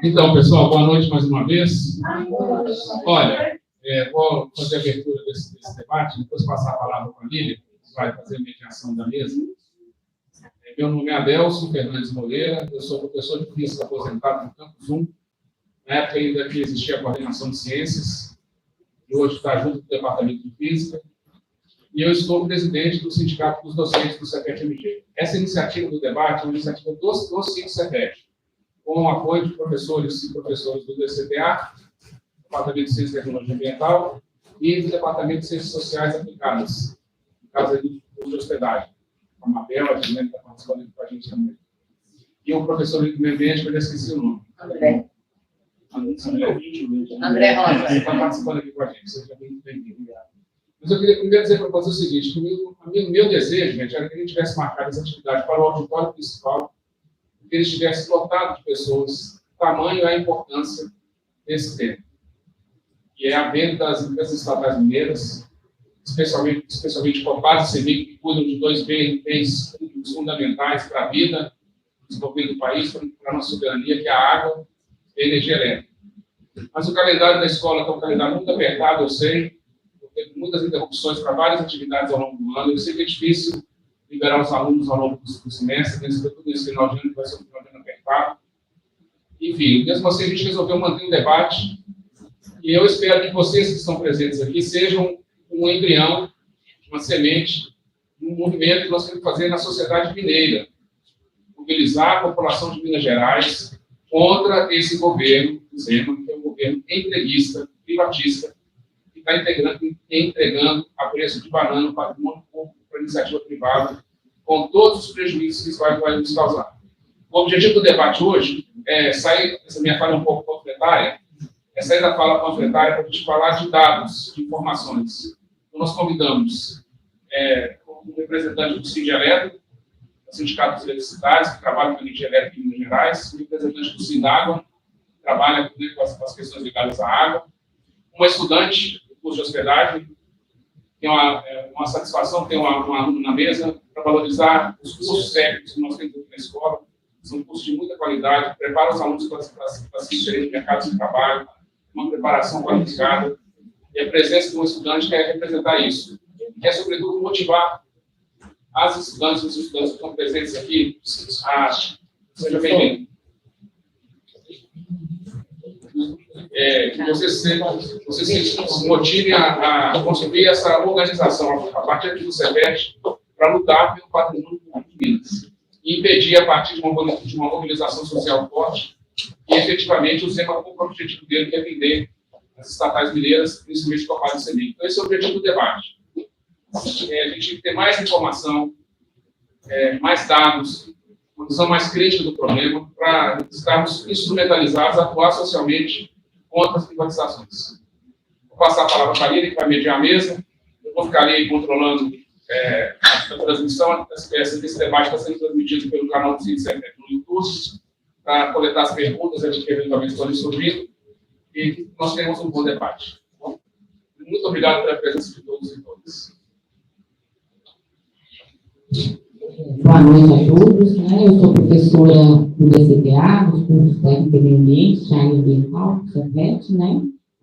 Então, pessoal, boa noite mais uma vez. Olha, vou fazer a abertura desse debate, depois passar a palavra para a Lília, que vai fazer a mediação da mesa. Meu nome é Adelson Fernandes Moreira, eu sou professor de física aposentado no Campus 1, na época ainda que existia a coordenação de ciências, e hoje está junto com o departamento de física, e eu estou presidente do Sindicato dos Docentes do CEPET-MG. Essa iniciativa do debate é uma iniciativa do CEPET, com o apoio de professores e professoras do DCTA, Departamento de Ciência e Tecnologia Ambiental, e do Departamento de Ciências Sociais Aplicadas, no caso aí do de hospedagem. A Mabel, a Juliana está participando com a gente também. E o professor do meio ambiente, que eu já esqueci o nome. André Rosa. Está participando aqui com a gente, seja muito bem-vindo. Mas eu queria primeiro dizer para você o seguinte, que o meu desejo, gente, era que a gente tivesse marcado essa atividade para o auditório principal, que ele estivesse lotado de pessoas, o tamanho e a importância desse tema. E é a venda das empresas estatais mineiras, especialmente Copasa e CEMIG, que cuidam de dois bens fundamentais para a vida, desenvolvimento do país, para a nossa soberania, que é a água e a energia elétrica. Mas o calendário da escola é um calendário muito apertado, eu sei, teve muitas interrupções para várias atividades ao longo do ano, eu sei que é difícil liberar os alunos ao longo do semestre, sobretudo nesse final de ano, que vai ser um final de ano apertado. Enfim, mesmo assim, a gente resolveu manter um debate, e eu espero que vocês que estão presentes aqui sejam um embrião, uma semente, um movimento que nós temos que fazer na sociedade mineira, mobilizar a população de Minas Gerais contra esse governo, que é um governo entreguista, privatista, que está entregando a preço de banana para o mundo público, para a iniciativa privada, com todos os prejuízos que isso vai nos causar. O objetivo do debate hoje é sair, essa minha fala é um pouco panfletária, é sair da fala panfletária para a gente falar de dados, de informações. Então, nós convidamos um representante do Sindicato do Sindicato dos Eletricitários, que trabalha com energia elétrica em Minas Gerais, um representante do Sindágua, que trabalha com as questões ligadas à água, uma estudante do curso de hospedagem, tem uma satisfação ter um aluno na mesa para valorizar os cursos técnicos que nós temos aqui na escola. São cursos de muita qualidade, prepara os alunos para se inserir no mercado de trabalho, uma preparação qualificada. E a presença de um estudante quer representar isso. Quer, sobretudo, motivar as estudantes e os estudantes que estão presentes aqui a... Seja bem-vindo. Que vocês se motivem a construir essa organização a partir do CEPET para lutar pelo patrimônio de Minas e impedir, a partir de uma mobilização social forte, que efetivamente o SEMA com o objetivo dele, que é vender as estatais mineiras, principalmente Copasa e CEMIG. Então, esse é o objetivo do debate. A gente ter mais informação, mais dados, uma visão mais crítica do problema, para estarmos instrumentalizados a atuar socialmente contra as privatizações. Vou passar a palavra para a Lília, que vai mediar a mesa. Eu vou ficar ali controlando a transmissão. Esse debate está sendo transmitido pelo canal do CEPET no YouTube, para coletar as perguntas que eventualmente estão surgindo, e que nós tenhamos um bom debate. Bom, muito obrigado pela presença de todos e todas. Boa noite a todos. Eu sou professora do DCTA, dos cursos técnicos e meio ambiente, engenharia ambiental, CEPET,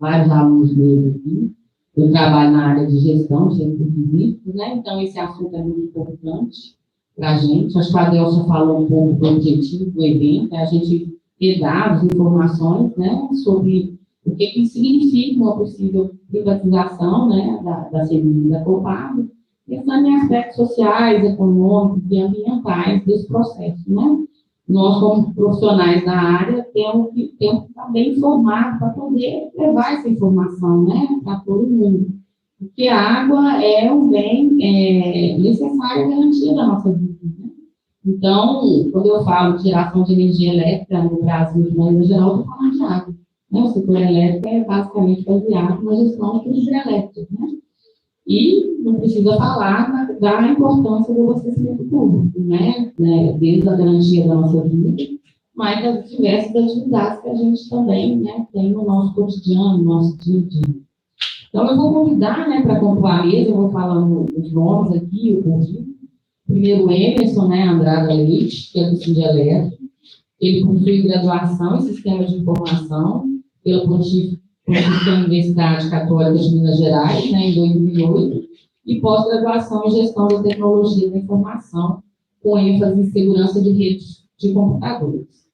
vários alunos meus aqui. Eu trabalho na área de gestão de recursos hídricos, então esse assunto é muito importante para a gente. Acho que a Adelson falou um pouco do objetivo do evento, a gente ter dados, informações, sobre o que significa uma possível privatização, da CEMIG e da Copasa, pensando em aspectos sociais, econômicos e ambientais desse processo, Nós, como profissionais da área, temos que estar bem informados para poder levar essa informação, para todo mundo. Porque a água é um bem necessário à garantia da nossa vida. Então, quando eu falo de geração de energia elétrica no Brasil, de maneira geral, eu estou falando de água. O setor elétrico é basicamente baseado na gestão de hidrelétrica. E não precisa falar da importância do abastecimento público, desde a garantia da nossa vida, mas das diversas atividades que a gente também tem no nosso cotidiano, no nosso dia a dia. Então, eu vou convidar para compor a mesa, eu vou falando os nomes aqui, eu convido. Primeiro, o Emerson Andrada Leite, que é do Sindicato. Ele possui graduação em Sistemas de Informação pela Pontifícia Universidade Católica de Minas Gerais, né, em 2008, e pós-graduação em Gestão da Tecnologia da Informação, com ênfase em segurança de redes de computadores.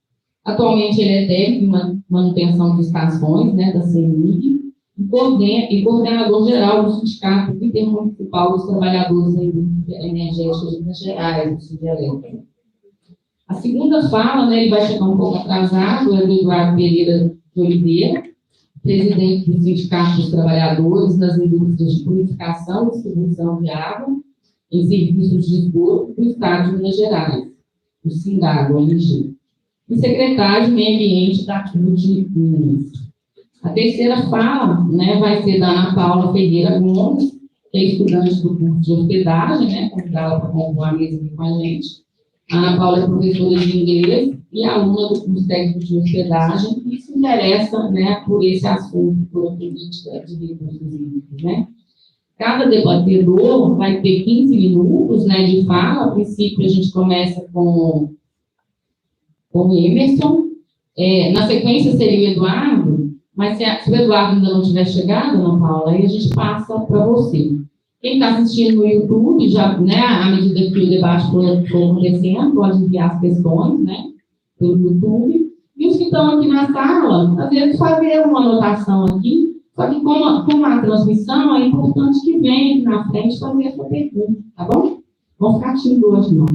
Atualmente, ele é técnico em manutenção de estações, né, da CEMIG, e coordenador geral do Sindicato Intermunicipal dos Trabalhadores da Indústria Energética de Minas Gerais, do Sindicato. A segunda fala, né, ele vai chegar um pouco atrasado, é do Eduardo Pereira de Oliveira, presidente do Sindicato dos Trabalhadores nas Indústrias de Purificação e Distribuição de Água em Serviços de Esgoto do Estado de Minas Gerais, o SINDAGO, ONG, e secretário de Meio Ambiente da CUT Minas. A terceira fala, né, vai ser da Ana Paula Ferreira Gomes, que é estudante do curso de hospedagem, né, convidada para compor a mesa aqui com a gente. A Ana Paula é professora de inglês e aluna do curso técnico de hospedagem e se interessa, né, por esse assunto, por a política de recursos hídricos, né. Cada debatedor vai ter 15 minutos, né, de fala. A princípio, a gente começa com o Emerson. Na sequência, seria o Eduardo, mas se o Eduardo ainda não tiver chegado, Ana Paula, aí a gente passa para você. Quem está assistindo no YouTube, já, né, à medida que o debate for acontecendo, pode enviar as questões, né, pelo YouTube. E os que estão aqui na sala, às vezes, fazer uma anotação aqui, só que como a transmissão, é importante que venha aqui na frente fazer essa pergunta, tá bom? Vamos ficar tímidos hoje, não.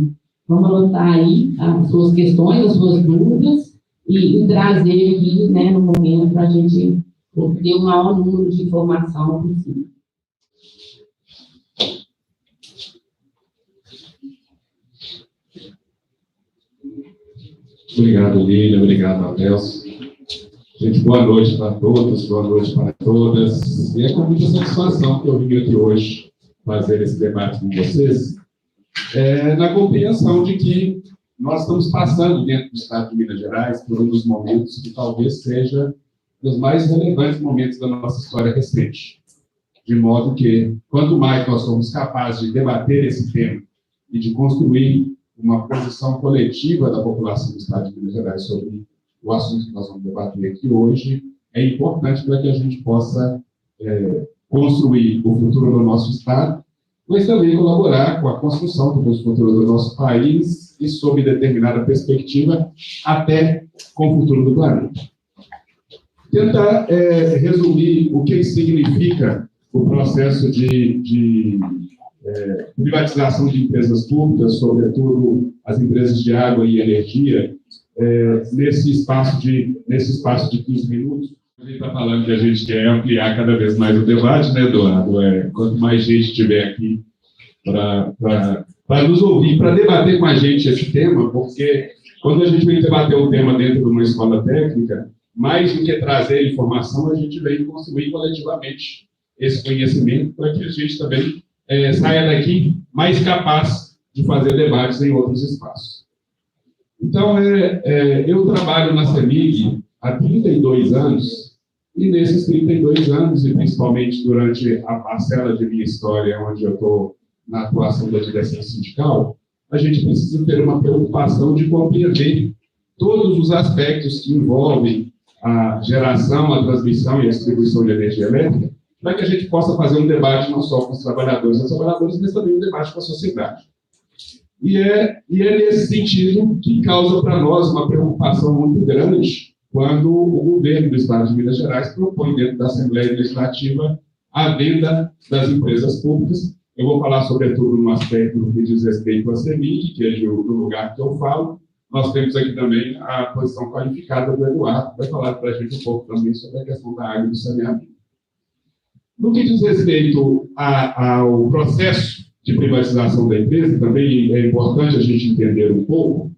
Vamos anotar aí as suas questões, as suas dúvidas, e trazer aqui, né, no momento, para a gente ter o maior número de informação possível. Obrigado, Lília. Obrigado, Adelson. Gente, boa noite para todos, boa noite para todas. E é com muita satisfação que eu vim aqui hoje fazer esse debate com vocês, na compreensão de que nós estamos passando dentro do Estado de Minas Gerais por um dos momentos que talvez seja um dos mais relevantes momentos da nossa história recente. De modo que, quanto mais nós somos capazes de debater esse tema e de construir uma posição coletiva da população do Estado de Minas Gerais sobre o assunto que nós vamos debater aqui hoje, é importante para que a gente possa construir o futuro do nosso Estado, mas também colaborar com a construção do futuro do nosso país e, sob determinada perspectiva, até com o futuro do planeta. Tentar resumir o que significa o processo de privatização de empresas públicas, sobretudo as empresas de água e energia, nesse espaço de 15 minutos. A gente está falando que a gente quer ampliar cada vez mais o debate, né, Eduardo? Quanto mais gente estiver aqui para nos ouvir, para debater com a gente esse tema, porque quando a gente vem debater um tema dentro de uma escola técnica, mais do que trazer informação, a gente vem construir coletivamente esse conhecimento para que a gente também saia daqui mais capaz de fazer debates em outros espaços. Então, eu trabalho na CEMIG há 32 anos, e nesses 32 anos, e principalmente durante a parcela de minha história, onde eu estou na atuação da direção sindical, a gente precisa ter uma preocupação de compreender todos os aspectos que envolvem a geração, a transmissão e a distribuição de energia elétrica, para que a gente possa fazer um debate não só com os trabalhadores, mas também um debate com a sociedade. E é nesse sentido que causa para nós uma preocupação muito grande quando o governo do Estado de Minas Gerais propõe dentro da Assembleia Legislativa a venda das empresas públicas. Eu vou falar sobretudo no aspecto que diz respeito à CEMIG, que é o lugar que eu falo. Nós temos aqui também a posição qualificada do Eduardo, que vai falar para a gente um pouco também sobre a questão da água e do saneamento. No que diz respeito ao processo de privatização da empresa, também é importante a gente entender um pouco.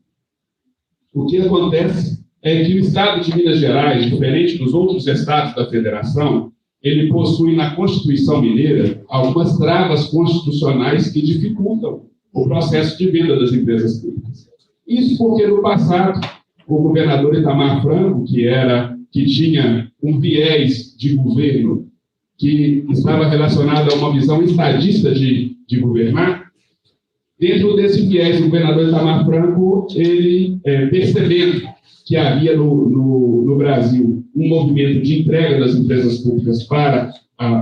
O que acontece é que o Estado de Minas Gerais, diferente dos outros estados da federação, ele possui na Constituição Mineira algumas travas constitucionais que dificultam o processo de venda das empresas públicas. Isso porque, no passado, o governador Itamar Franco, que tinha um viés de governo que estava relacionado a uma visão estadista de governar, dentro desse viés do governador Itamar Franco, ele, percebendo que havia no Brasil um movimento de entrega das empresas públicas para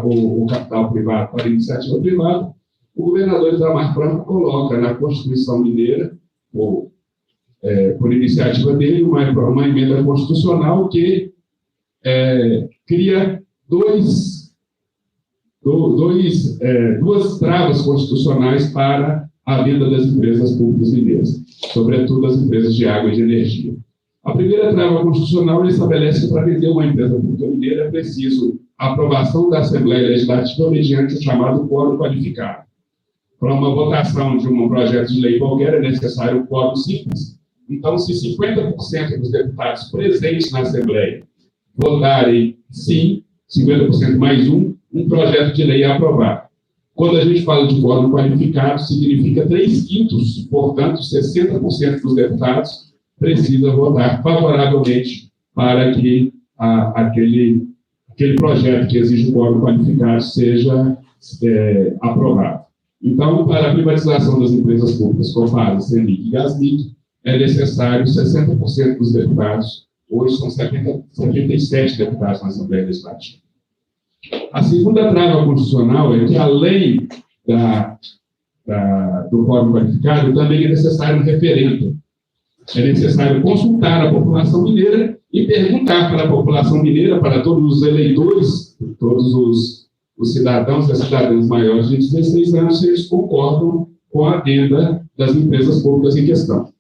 o capital privado, para a iniciativa privada, o governador Itamar Franco coloca na Constituição Mineira, por iniciativa dele, uma emenda constitucional que cria duas travas constitucionais para a venda das empresas públicas mineiras, sobretudo as empresas de água e de energia. A primeira trava constitucional estabelece que para vender uma empresa pública mineira é preciso a aprovação da Assembleia Legislativa mediante o chamado quórum qualificado. Para uma votação de um projeto de lei qualquer é necessário um quórum simples. Então, se 50% dos deputados presentes na Assembleia votarem sim, 50% mais um projeto de lei é aprovado. Quando a gente fala de quórum qualificado, significa 3/5, portanto, 60% dos deputados precisa votar favoravelmente para que aquele projeto que exige um quórum qualificado seja aprovado. Então, para a privatização das empresas públicas, Copasa, CEMIG e Gasmig, é necessário 60% dos deputados. Hoje são 77 deputados na Assembleia Legislativa. A segunda trava constitucional é que, além do quórum qualificado, também é necessário um referendo. É necessário consultar a população mineira e perguntar para a população mineira, para todos os eleitores, todos os cidadãos e as cidadãs maiores de 16 anos, se eles concordam com a venda das empresas públicas em questão.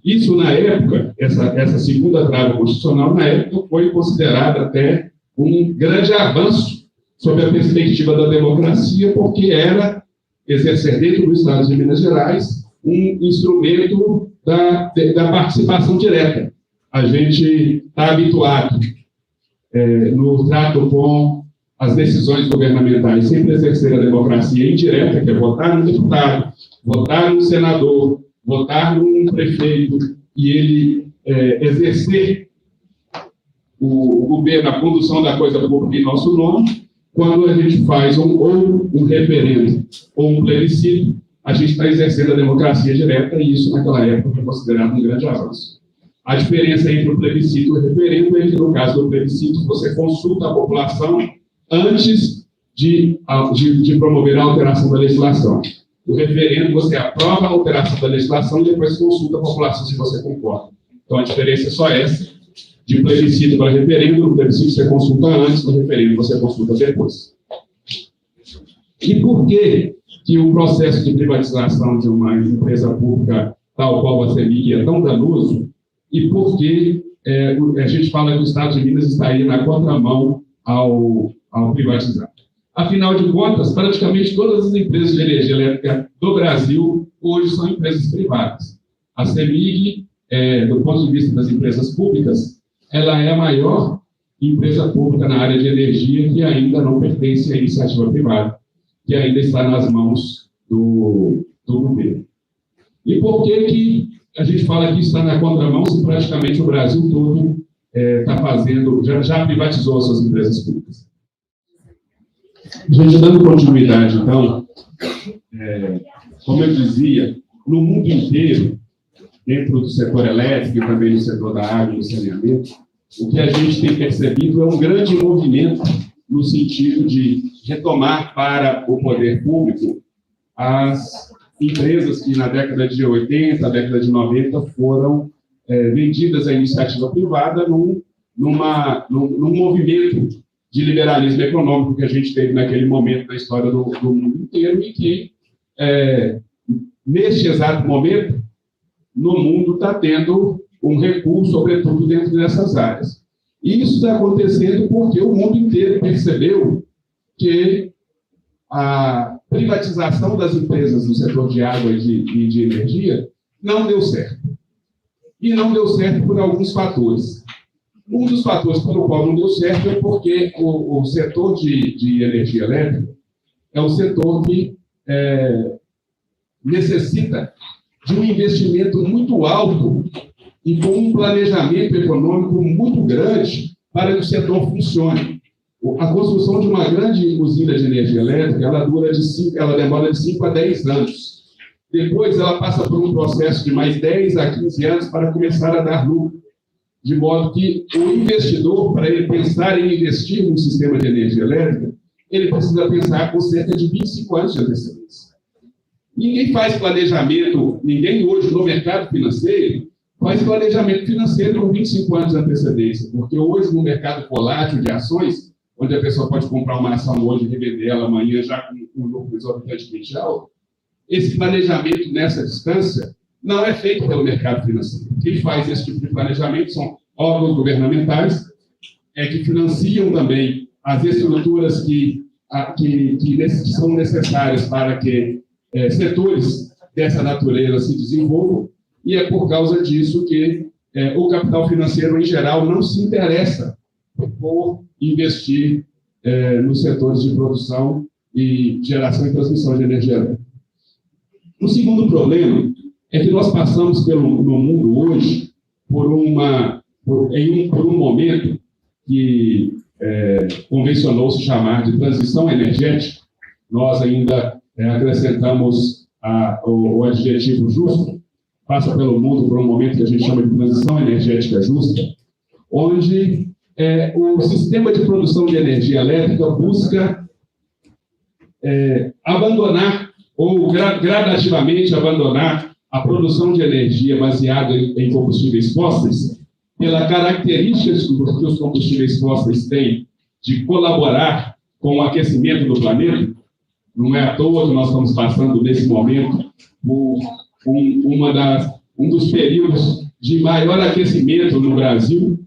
Isso, na época, essa segunda trava constitucional, na época, foi considerada até um grande avanço sob a perspectiva da democracia, porque era exercer dentro do Estado de Minas Gerais um instrumento da participação direta. A gente está habituado no trato com as decisões governamentais, sempre exercer a democracia indireta, que é votar no deputado, votar no senador, votar num prefeito, e ele exercer o governo, a condução da coisa pública em nosso nome. Quando a gente faz ou um referendo ou um plebiscito, a gente está exercendo a democracia direta, e isso, naquela época, foi considerado um grande avanço. A diferença entre o plebiscito e o referendo é que, no caso do plebiscito, você consulta a população antes de promover a alteração da legislação. O referendo, você aprova a alteração da legislação e depois consulta a população se você concorda. Então, a diferença é só essa, de plebiscito para referendo. No plebiscito você consulta antes, no referendo você consulta depois. E por que o processo de privatização de uma empresa pública, tal qual a CEMIG, é tão danoso? E por que a gente fala que o Estado de Minas está aí na contramão ao privatizar? Afinal de contas, praticamente todas as empresas de energia elétrica do Brasil hoje são empresas privadas. A CEMIG, do ponto de vista das empresas públicas, ela é a maior empresa pública na área de energia que ainda não pertence à iniciativa privada, que ainda está nas mãos do governo. E por que a gente fala que está na contramão se praticamente o Brasil todo está fazendo, já privatizou as suas empresas públicas? Gente, dando continuidade, então, como eu dizia, no mundo inteiro, dentro do setor elétrico e também no setor da água e do saneamento, o que a gente tem percebido é um grande movimento no sentido de retomar para o poder público as empresas que na década de 80, década de 90 foram vendidas à iniciativa privada num movimento de liberalismo econômico que a gente teve naquele momento na história do mundo inteiro e que, neste exato momento, no mundo está tendo um recuo, sobretudo dentro dessas áreas. E isso está acontecendo porque o mundo inteiro percebeu que a privatização das empresas no setor de água e de energia não deu certo. E não deu certo por alguns fatores. Um dos fatores pelo qual não deu certo é porque o setor de energia elétrica é um setor que necessita de um investimento muito alto e com um planejamento econômico muito grande para que o setor funcione. A construção de uma grande usina de energia elétrica, ela demora de 5 a 10 anos. depois ela passa por um processo de mais 10 a 15 anos para começar a dar lucro. De modo que o investidor, para ele pensar em investir num sistema de energia elétrica, ele precisa pensar com cerca de 25 anos de antecedência. Ninguém faz planejamento, ninguém hoje no mercado financeiro faz planejamento financeiro com 25 anos de antecedência, porque hoje no mercado volátil de ações, onde a pessoa pode comprar uma ação hoje e revender ela amanhã já com um lucro exorbitantemente alto, esse planejamento nessa distância não é feito pelo mercado financeiro. Quem faz esse tipo de planejamento são órgãos governamentais, que financiam também as estruturas que são necessárias para que setores dessa natureza se desenvolvam, e é por causa disso que o capital financeiro, em geral, não se interessa por investir nos setores de produção e geração e transmissão de energia elétrica. O segundo problema é que nós passamos no mundo hoje por um momento que convencionou-se chamar de transição energética. Nós ainda acrescentamos o adjetivo justo, passa pelo mundo por um momento que a gente chama de transição energética justa, onde o sistema de produção de energia elétrica busca abandonar, ou gradativamente abandonar, a produção de energia baseada em combustíveis fósseis, pela característica que os combustíveis fósseis têm de colaborar com o aquecimento do planeta. Não é à toa que nós estamos passando, nesse momento, por um dos períodos de maior aquecimento no Brasil.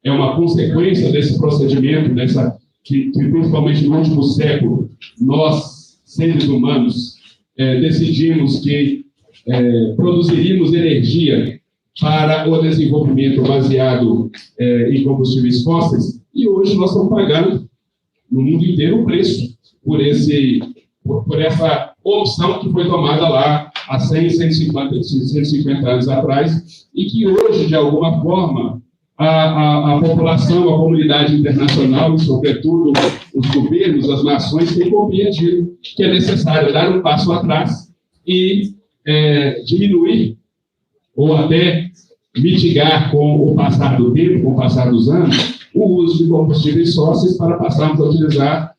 É uma consequência desse procedimento, que principalmente no último século, nós, seres humanos, decidimos que produziríamos energia para o desenvolvimento baseado em combustíveis fósseis, e hoje nós estamos pagando, no mundo inteiro, o preço por essa opção que foi tomada lá há 100, 150 anos atrás, e que hoje, de alguma forma, a população, a comunidade internacional, e, sobretudo, os governos, as nações, têm compreendido que é necessário dar um passo atrás e diminuir ou até mitigar com o passar do tempo, com o passar dos anos, o uso de combustíveis fósseis para passarmos a utilizar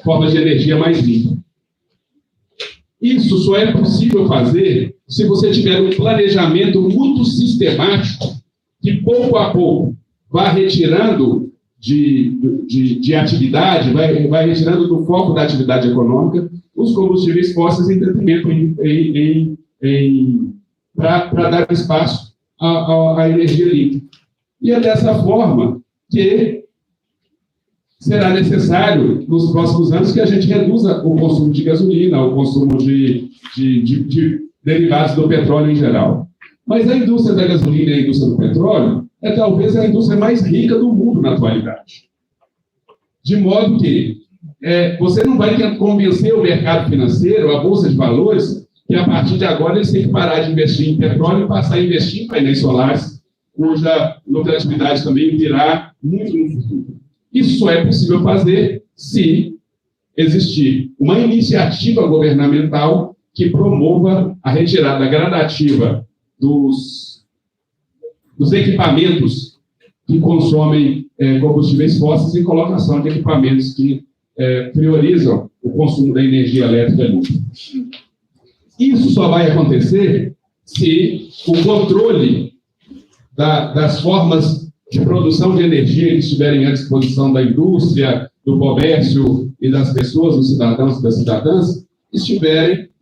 formas de energia mais limpa. Isso só é possível fazer se você tiver um planejamento muito sistemático que, pouco a pouco, vá retirando de atividade, vai retirando do foco da atividade econômica os combustíveis fósseis em detrimento para dar espaço à energia limpa. E é dessa forma que será necessário, nos próximos anos, que a gente reduza o consumo de gasolina, o consumo de derivados do petróleo em geral. Mas a indústria da gasolina e a indústria do petróleo é talvez a indústria mais rica do mundo na atualidade. De modo que você não vai convencer o mercado financeiro, a bolsa de valores, que a partir de agora eles têm que parar de investir em petróleo e passar a investir em painéis solares, cuja lucratividade também virá muito no futuro. Isso só é possível fazer se existir uma iniciativa governamental que promova a retirada gradativa dos equipamentos que consomem combustíveis fósseis e colocação de equipamentos que priorizam o consumo da energia elétrica limpa. Isso só vai acontecer se o controle das formas de produção de energia que estiverem à disposição da indústria, do comércio e das pessoas, dos cidadãos e das cidadãs,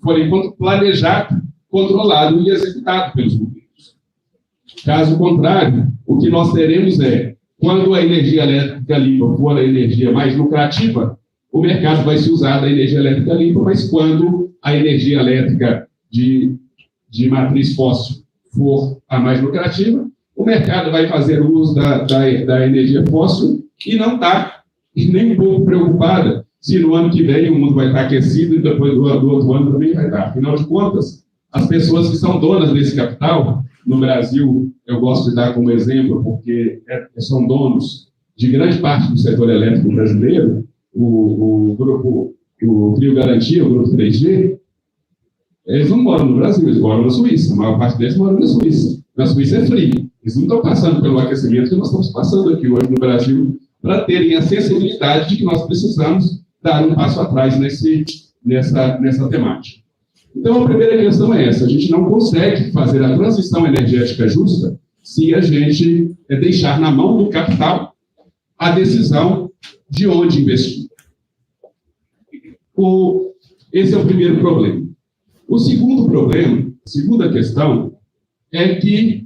forem planejado, controlado e executado pelos governos. Caso contrário, o que nós teremos quando a energia elétrica limpa for a energia mais lucrativa, o mercado vai se usar da energia elétrica limpa, mas quando a energia elétrica de matriz fóssil for a mais lucrativa, o mercado vai fazer uso da energia fóssil e não está nem um pouco preocupada se no ano que vem o mundo vai estar aquecido e depois do outro ano também vai estar. Afinal de contas, as pessoas que são donas desse capital, no Brasil, eu gosto de dar como exemplo, porque são donos de grande parte do setor elétrico brasileiro, o Trio Garantia, o Grupo 3G, Eles não moram no Brasil, eles moram na Suíça. A maior parte deles moram na Suíça. Na Suíça é frio. Eles não estão passando pelo aquecimento que nós estamos passando aqui hoje no Brasil, para terem a sensibilidade de que nós precisamos dar um passo atrás nessa temática. Então, a primeira questão é essa: a gente não consegue fazer a transição energética justa se a gente deixar na mão do capital a decisão de onde investir. Esse é o primeiro problema. O segundo problema, a segunda questão, é que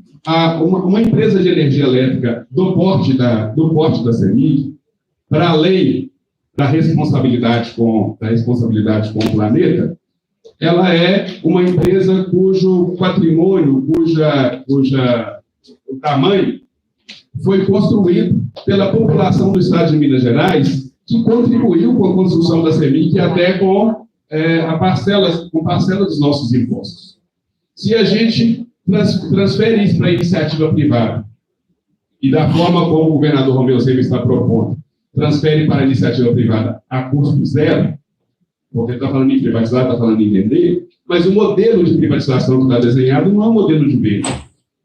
uma empresa de energia elétrica do porte da CEMIG, para além da responsabilidade com o planeta, ela é uma empresa cujo patrimônio, o tamanho foi construído pela população do estado de Minas Gerais, que contribuiu com a construção da CEMIG e até com parcela dos nossos impostos. Se a gente transfere isso para a iniciativa privada, e da forma como o governador Romeu Zema está propondo, transfere para a iniciativa privada a custo zero, porque está falando em privatizar, está falando em vender, mas o modelo de privatização que está desenhado não é um modelo de venda.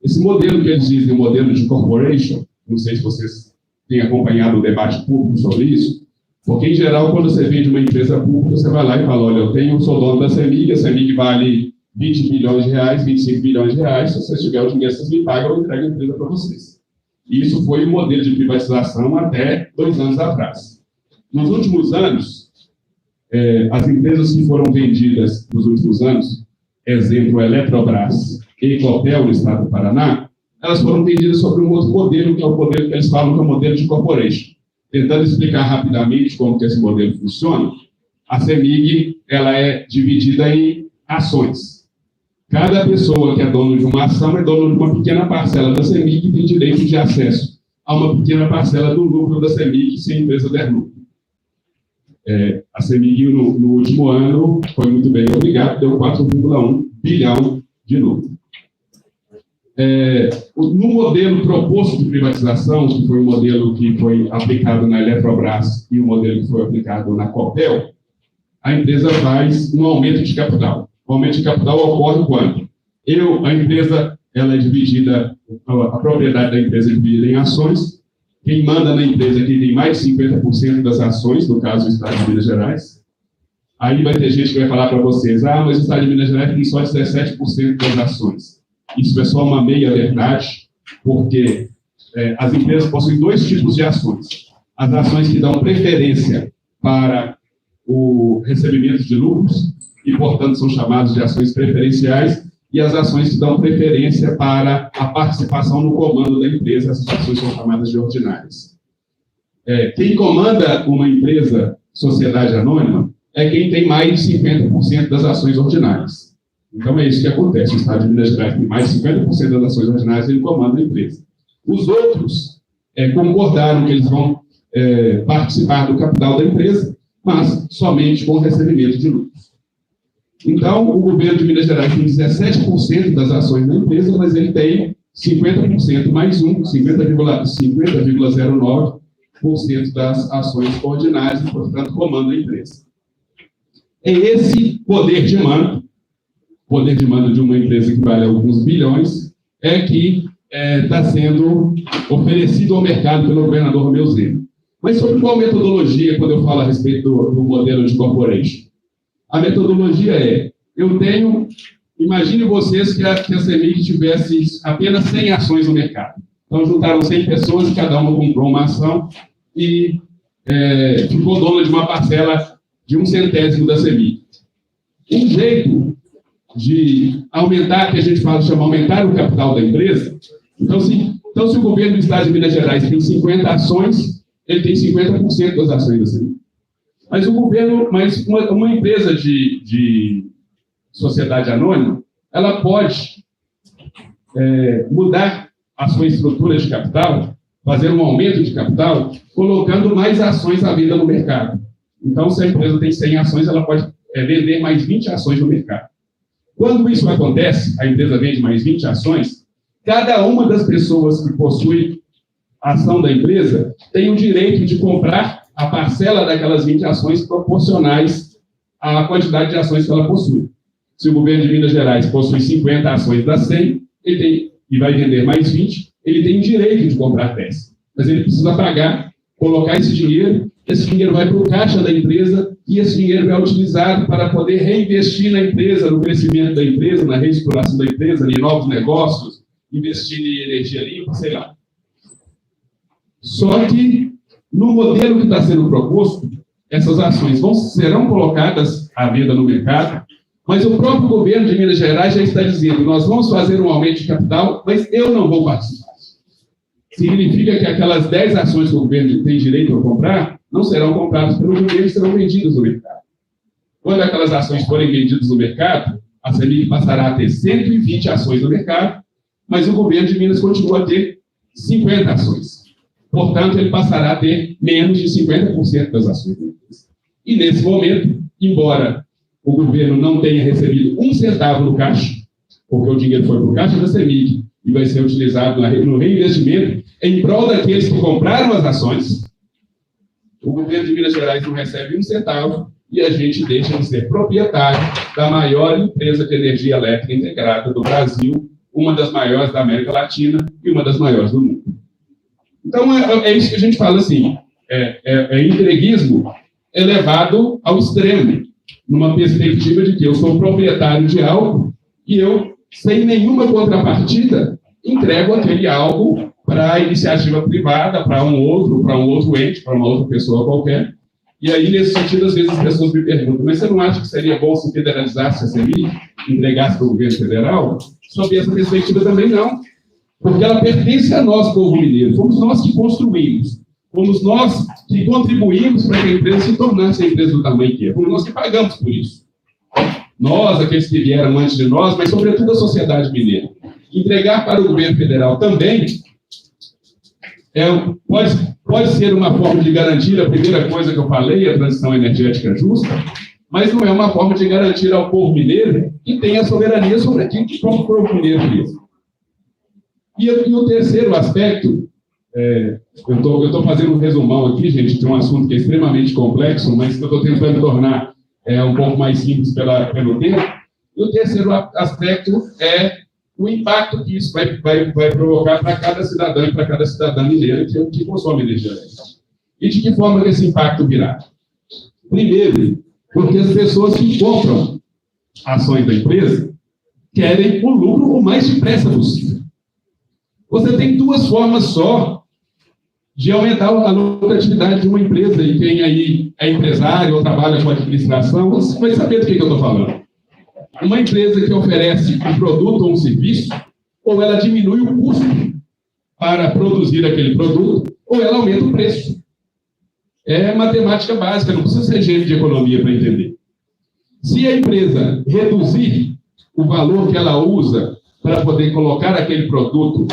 Esse modelo que eles dizem, o modelo de corporation, não sei se vocês têm acompanhado o debate público sobre isso, porque, em geral, quando você vende uma empresa pública, você vai lá e fala: olha, eu sou dono da CEMIG, a CEMIG vale 20 bilhões de reais, 25 bilhões de reais, se vocês tiverem o dinheiro, vocês me pagam, eu entrego a empresa para vocês. E isso foi o modelo de privatização até 2 anos atrás. Nos últimos anos, as empresas que foram vendidas nos últimos anos, exemplo, Eletrobras e Copel, no estado do Paraná, elas foram vendidas sobre um outro modelo, que é o modelo que eles falam que é o modelo de corporation. Tentando explicar rapidamente como que esse modelo funciona, a CEMIG ela é dividida em ações. Cada pessoa que é dono de uma ação é dono de uma pequena parcela da CEMIG e tem direito de acesso a uma pequena parcela do lucro da CEMIG se a empresa der lucro. A CEMIG, no último ano, foi muito bem obrigado, deu 4,1 bilhão de lucro. No modelo proposto de privatização, que foi o modelo que foi aplicado na Eletrobras e o modelo que foi aplicado na Copel, a empresa faz um aumento de capital. O aumento de capital ocorre quando a empresa ela é dividida, a propriedade da empresa é dividida em ações. Quem manda na empresa aqui tem mais de 50% das ações, no caso do estado de Minas Gerais. Aí vai ter gente que vai falar para vocês: mas o estado de Minas Gerais tem só 17% das ações. Isso é só uma meia-verdade, porque as empresas possuem 2 tipos de ações. As ações que dão preferência para o recebimento de lucros, e, portanto, são chamadas de ações preferenciais, e as ações que dão preferência para a participação no comando da empresa, essas ações são chamadas de ordinárias. Quem comanda uma empresa, sociedade anônima, é quem tem mais de 50% das ações ordinárias. Então, é isso que acontece. O estado de Minas Gerais tem mais de 50% das ações ordinárias, ele comanda a empresa. Os outros concordaram que eles vão participar do capital da empresa, mas somente com o recebimento de lucros. Então, o governo de Minas Gerais tem 17% das ações da empresa, mas ele tem 50% mais 50,09% das ações ordinárias e, portanto, comanda a empresa. É esse poder de mando de uma empresa que vale alguns bilhões, que está sendo oferecido ao mercado pelo governador Romeu Zema. Mas sobre qual metodologia, quando eu falo a respeito do modelo de corporation? A metodologia imagine vocês que a CEMIG tivesse apenas 100 ações no mercado. Então, juntaram 100 pessoas e cada uma comprou uma ação e ficou dona de uma parcela de 1/100º da CEMIG. Um jeito de aumentar, que a gente chama aumentar o capital da empresa. Então, se o governo do estado de Minas Gerais tem 50 ações, ele tem 50% das ações da CEMIG. Mas uma empresa de sociedade anônima, ela pode mudar a sua estrutura de capital, fazer um aumento de capital, colocando mais ações à venda no mercado. Então, se a empresa tem 100 ações, ela pode vender mais 20 ações no mercado. Quando isso acontece, a empresa vende mais 20 ações, cada uma das pessoas que possui a ação da empresa tem o direito de comprar a parcela daquelas 20 ações proporcionais à quantidade de ações que ela possui. Se o governo de Minas Gerais possui 50 ações das 100, ele tem, e vai vender mais 20, ele tem o direito de comprar 10. Mas ele precisa pagar, colocar esse dinheiro vai para o caixa da empresa e esse dinheiro é utilizado para poder reinvestir na empresa, no crescimento da empresa, na reestruturação da empresa, em novos negócios, investir em energia limpa, sei lá. Só que, no modelo que está sendo proposto, essas ações serão colocadas à venda no mercado, mas o próprio governo de Minas Gerais já está dizendo: nós vamos fazer um aumento de capital, mas eu não vou participar. Significa que aquelas 10 ações que o governo tem direito a comprar não serão compradas pelo governo e serão vendidas no mercado. Quando aquelas ações forem vendidas no mercado, a CEMIG passará a ter 120 ações no mercado, mas o governo de Minas continua a ter 50 ações. Portanto, ele passará a ter menos de 50% das ações da empresa. E, nesse momento, embora o governo não tenha recebido um centavo no caixa, porque o dinheiro foi para o caixa da CEMIG e vai ser utilizado no reinvestimento em prol daqueles que compraram as ações, o governo de Minas Gerais não recebe um centavo e a gente deixa de ser proprietário da maior empresa de energia elétrica integrada do Brasil, uma das maiores da América Latina e uma das maiores do mundo. Então, é isso que a gente fala assim, entreguismo elevado ao extremo, numa perspectiva de que eu sou proprietário de algo e eu, sem nenhuma contrapartida, entrego aquele algo para a iniciativa privada, para um outro ente, para uma outra pessoa qualquer. E aí, nesse sentido, às vezes as pessoas me perguntam: mas você não acha que seria bom se federalizasse a CEMIG, entregasse para o governo federal? Sob essa perspectiva também não, porque ela pertence a nós, povo mineiro. Fomos nós que construímos, fomos nós que contribuímos para que a empresa se tornasse a empresa do tamanho que é. Fomos nós que pagamos por isso. Nós, aqueles que vieram antes de nós, mas sobretudo a sociedade mineira. Entregar para o governo federal também pode ser uma forma de garantir a primeira coisa que eu falei, a transição energética justa, mas não é uma forma de garantir ao povo mineiro que tenha soberania sobre aquilo que o povo mineiro fez. E o terceiro aspecto, eu estou fazendo um resumão aqui, gente, de um assunto que é extremamente complexo, mas que eu estou tentando tornar um pouco mais simples pelo tempo. E o terceiro aspecto é o impacto que isso vai provocar para cada cidadão e para cada cidadã mineira que consome energia elétrica. E de que forma que esse impacto virá? Primeiro, porque as pessoas que compram ações da empresa querem o lucro o mais depressa possível. Você tem duas formas só de aumentar a lucratividade de uma empresa, e quem aí é empresário ou trabalha com administração, você vai saber do que eu estou falando. Uma empresa que oferece um produto ou um serviço, ou ela diminui o custo para produzir aquele produto, ou ela aumenta o preço. É matemática básica, não precisa ser gênio de economia para entender. Se a empresa reduzir o valor que ela usa para poder colocar aquele produto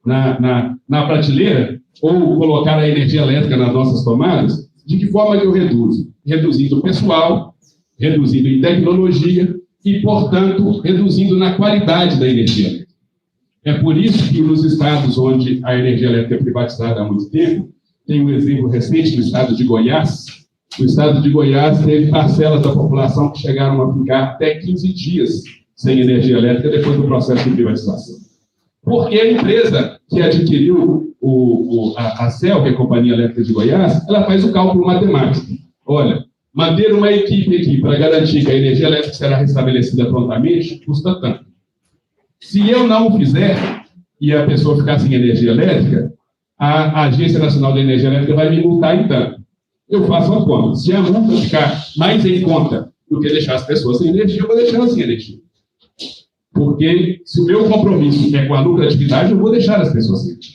na prateleira, ou colocar a energia elétrica nas nossas tomadas, de que forma que eu reduzo? Reduzindo o pessoal, reduzindo em tecnologia e, portanto, reduzindo na qualidade da energia elétrica. É por isso que nos estados onde a energia elétrica é privatizada há muito tempo, tem um exemplo recente no estado de Goiás. O estado de Goiás teve parcelas da população que chegaram a ficar até 15 dias sem energia elétrica depois do processo de privatização. Porque a empresa que adquiriu a CEL, que é a Companhia Elétrica de Goiás, ela faz o cálculo matemático. Olha, manter uma equipe aqui para garantir que a energia elétrica será restabelecida prontamente custa tanto. Se eu não o fizer e a pessoa ficar sem energia elétrica, a Agência Nacional de Energia Elétrica vai me multar em tanto. Eu faço uma conta. Se a multa ficar mais em conta do que deixar as pessoas sem energia, eu vou deixar elas sem energia. Porque se o meu compromisso é com a lucratividade, eu vou deixar as pessoas sem energia.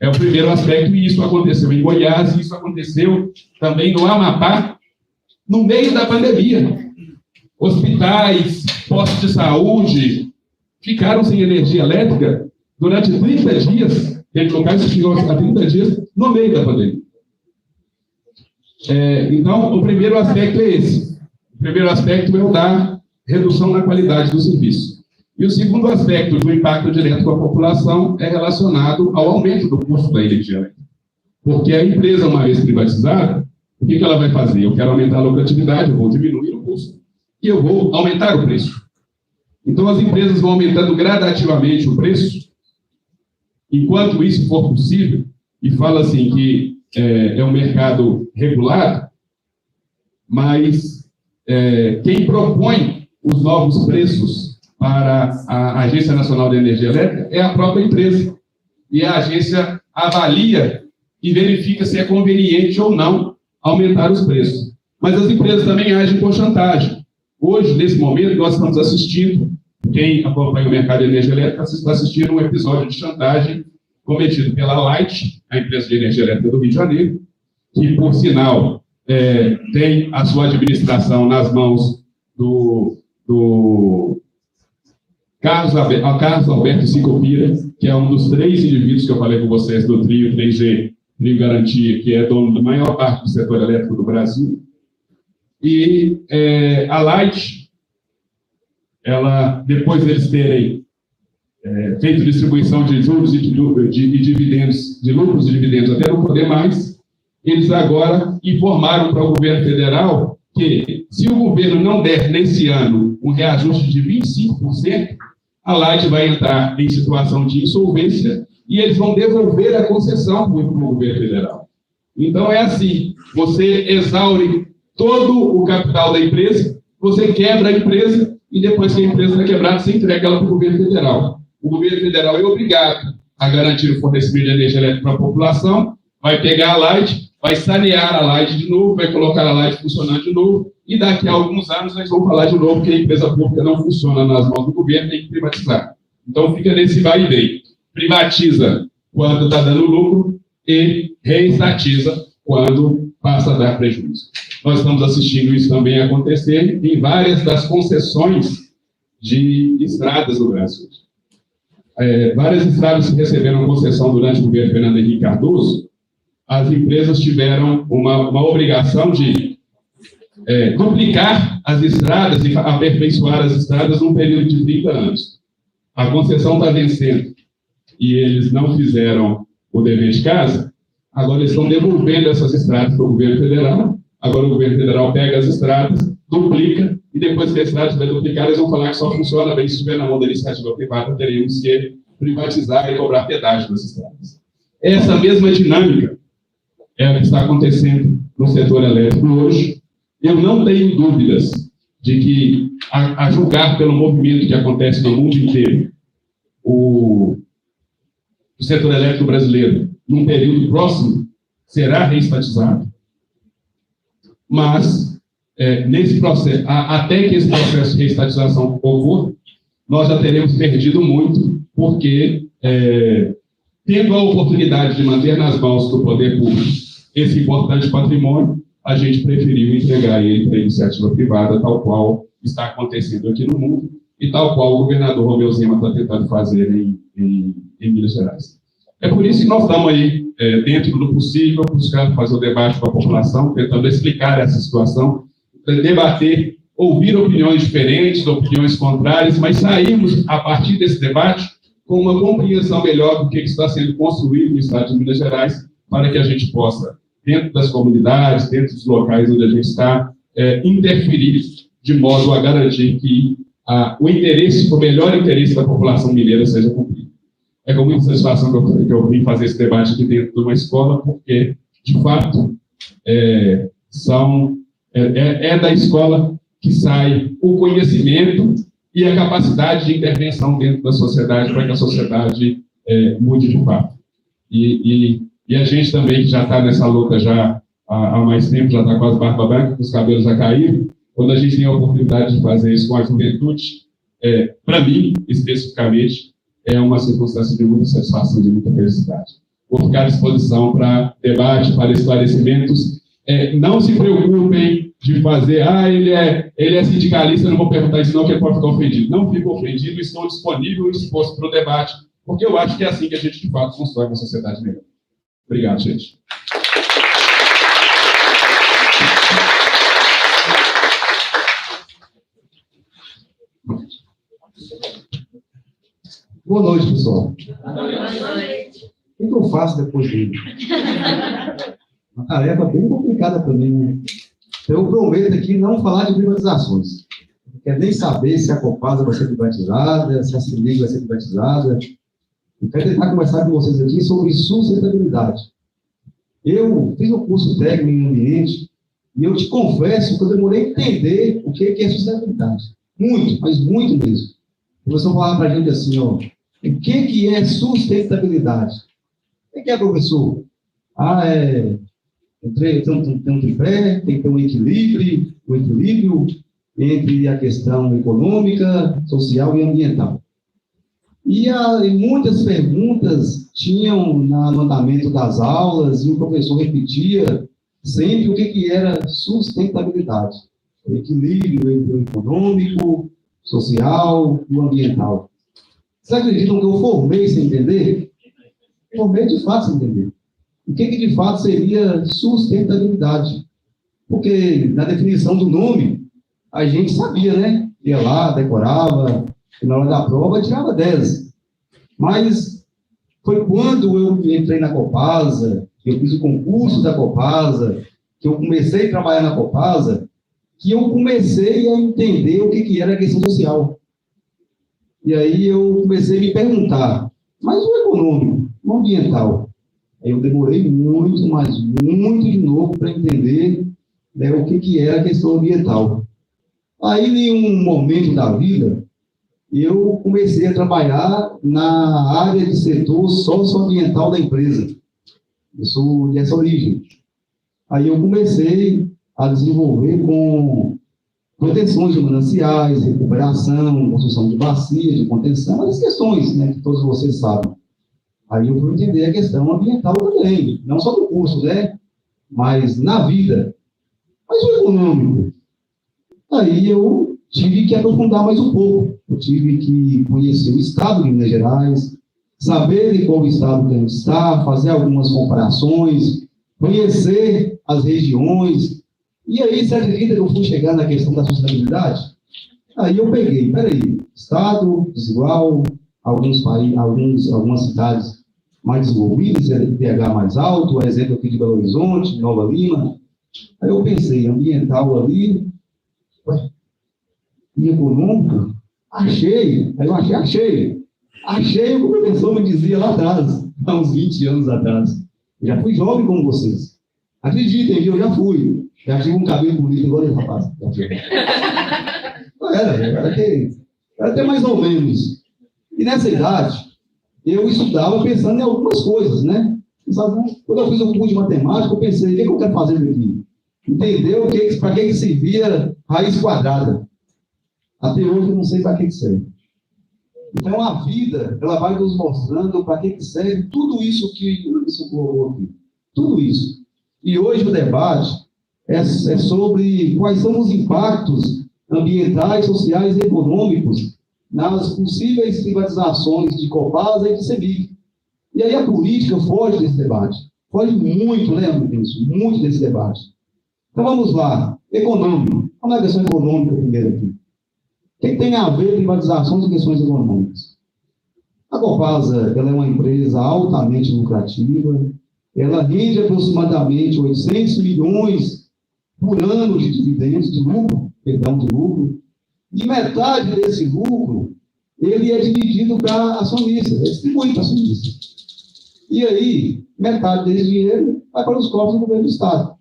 É o primeiro aspecto, e isso aconteceu em Goiás, e isso aconteceu também no Amapá, no meio da pandemia. Hospitais, postos de saúde ficaram sem energia elétrica durante 30 dias, tem locais que ficam há 30 dias no meio da pandemia. Então, o primeiro aspecto é esse. O primeiro aspecto é o da redução na qualidade do serviço. E o segundo aspecto do impacto direto com a população é relacionado ao aumento do custo da energia elétrica. Porque a empresa, uma vez privatizada, o que ela vai fazer? Eu quero aumentar a lucratividade, eu vou diminuir o custo. E eu vou aumentar o preço. Então, as empresas vão aumentando gradativamente o preço, enquanto isso for possível, e fala assim que é um mercado regulado, mas quem propõe os novos preços para a Agência Nacional de Energia Elétrica é a própria empresa. E a agência avalia e verifica se é conveniente ou não aumentar os preços. Mas as empresas também agem com chantagem. Hoje, nesse momento, nós estamos assistindo, quem acompanha o mercado de energia elétrica está assistindo um episódio de chantagem cometido pela Light, a empresa de energia elétrica do Rio de Janeiro, que, por sinal, tem a sua administração nas mãos do Carlos Alberto Sicopira, que é um dos 3 indivíduos que eu falei com vocês do trio 3G, trio Garantia, que é dono da maior parte do setor elétrico do Brasil. E a Light, ela, depois deles terem feito distribuição de juros e dividendos, de lucros e dividendos até não poder mais, eles agora informaram para o governo federal que, se o governo não der nesse ano um reajuste de 25%, a Light vai entrar em situação de insolvência e eles vão devolver a concessão para o governo federal. Então, é assim, você exaure todo o capital da empresa, você quebra a empresa e depois que a empresa está quebrada, você entrega ela para o governo federal. O governo federal é obrigado a garantir o fornecimento de energia elétrica para a população, vai pegar a Light, vai sanear a Light de novo, vai colocar a Light funcionando de novo, e daqui a alguns anos nós vamos falar de novo que a empresa pública não funciona nas mãos do governo, tem que privatizar. Então fica nesse vai e vem. Privatiza quando está dando lucro e reestatiza quando passa a dar prejuízo. Nós estamos assistindo isso também acontecer em várias das concessões de estradas no Brasil. Várias estradas que receberam concessão durante o governo Fernando Henrique Cardoso, as empresas tiveram uma obrigação de duplicar as estradas e aperfeiçoar as estradas num período de 30 anos. A concessão está vencendo e eles não fizeram o dever de casa, agora eles estão devolvendo essas estradas para o governo federal. Agora o governo federal pega as estradas, duplica, e depois que a estrada estiver duplicada, eles vão falar que só funciona bem se estiver na mão da iniciativa privada, teremos que privatizar e cobrar pedágio das estradas. Essa mesma dinâmica é o que está acontecendo no setor elétrico hoje. Eu não tenho dúvidas de que, a julgar pelo movimento que acontece no mundo inteiro, o setor elétrico brasileiro, num período próximo, será reestatizado. Mas, nesse processo, até que esse processo de reestatização ocorra, nós já teremos perdido muito, porque, tendo a oportunidade de manter nas mãos do poder público esse importante patrimônio, a gente preferiu entregar ele para a iniciativa privada, tal qual está acontecendo aqui no mundo, e tal qual o governador Romeu Zema está tentando fazer em Minas Gerais. É por isso que nós estamos aí, dentro do possível, buscando fazer o debate com a população, tentando explicar essa situação, debater, ouvir opiniões diferentes, opiniões contrárias, mas sairmos, a partir desse debate, com uma compreensão melhor do que está sendo construído no estado de Minas Gerais, para que a gente possa, dentro das comunidades, dentro dos locais onde a gente está, interferir de modo a garantir que o interesse, o melhor interesse da população mineira seja cumprido. É com muita satisfação que eu vim fazer esse debate aqui dentro de uma escola, porque, de fato, é da escola que sai o conhecimento e a capacidade de intervenção dentro da sociedade, para que a sociedade mude de fato. E a gente também, que já está nessa luta já há mais tempo, já está com as barbas brancas, com os cabelos já caíram, quando a gente tem a oportunidade de fazer isso com a juventude, para mim, especificamente, é uma circunstância de muita satisfação, de muita felicidade. Vou ficar à disposição para debate, para esclarecimentos. Não se preocupem de fazer, ele é sindicalista, eu não vou perguntar isso não, que ele pode ficar ofendido. Não fico ofendido, estou disponível e disposto para o debate, porque eu acho que é assim que a gente, de fato, constrói uma sociedade melhor. Obrigado, gente. Boa noite, pessoal. Boa noite. O que eu faço depois dele? Uma tarefa bem complicada para mim, né? Eu prometo aqui não falar de privatizações. quer nem saber se a Copasa vai ser privatizada, se a Selig vai ser privatizada. Eu quero tentar conversar com vocês aqui sobre sustentabilidade. Eu fiz um curso técnico em ambiente e eu te confesso que eu demorei a entender o que é sustentabilidade. Muito, mas muito mesmo. O professor falava para a gente assim, ó, o que é sustentabilidade? O que é, professor? Tem um tripé, tem que ter um equilíbrio entre a questão econômica, social e ambiental. E muitas perguntas tinham no andamento das aulas, e o professor repetia sempre o que era sustentabilidade. O equilíbrio entre o econômico, social e o ambiental. Vocês acreditam que eu formei sem entender? Formei de fato sem entender. O que de fato seria sustentabilidade? Porque na definição do nome, a gente sabia, né? Ia lá, decorava, e na hora da prova tirava 10. Mas foi quando eu entrei na Copasa, eu fiz o concurso da Copasa, que eu comecei a trabalhar na Copasa, que eu comecei a entender o que era a questão social. E aí eu comecei a me perguntar, mas o econômico, o ambiental? Aí eu demorei muito, mas muito de novo para entender, né, o que era a questão ambiental. Aí, em um momento da vida, eu comecei a trabalhar na área de setor socioambiental da empresa. Eu sou dessa origem. Aí eu comecei a desenvolver com proteções de mananciais, recuperação, construção de bacias, de contenção, as questões, né, que todos vocês sabem. Aí eu fui entender a questão ambiental também, não só no curso, né, mas na vida. Mas o econômico? Aí eu tive que aprofundar mais um pouco. Eu tive que conhecer o estado de Minas Gerais, saber de qual estado que a gente está, fazer algumas comparações, conhecer as regiões. E aí, você acredita que eu fui chegar na questão da sustentabilidade? Aí eu peguei, estado desigual, algumas cidades mais desenvolvidas, IDH mais alto, exemplo aqui de Belo Horizonte, Nova Lima. Aí eu pensei, ambiental ali, e econômico, achei o que o professor me dizia lá atrás, há uns 20 anos atrás. Eu já fui jovem como vocês. Acreditem, eu já fui. Já tive um cabelo bonito igual esse rapaz. Era até mais ou menos. E nessa idade, eu estudava pensando em algumas coisas, né? Quando eu fiz o curso de matemática, eu pensei, o que eu quero fazer aqui? Entendeu para que servia raiz quadrada? Até hoje eu não sei para que serve. Então a vida, ela vai nos mostrando para que serve tudo isso que eu colocou aqui. Tudo isso. E hoje o debate é sobre quais são os impactos ambientais, sociais e econômicos nas possíveis privatizações de Copasa e de Selig. E aí a política foge desse debate. Foge muito, lembra disso? Muito desse debate. Então vamos lá. Econômico. Vamos na questão econômica primeiro aqui. O que tem a ver privatizações e questões econômicas? A Copasa, ela é uma empresa altamente lucrativa. Ela rende aproximadamente 800 milhões por ano de dividendos, de lucro. E metade desse lucro, ele é dividido para acionistas, é distribuído para acionistas. E aí, metade desse dinheiro vai para os cofres do governo do Estado.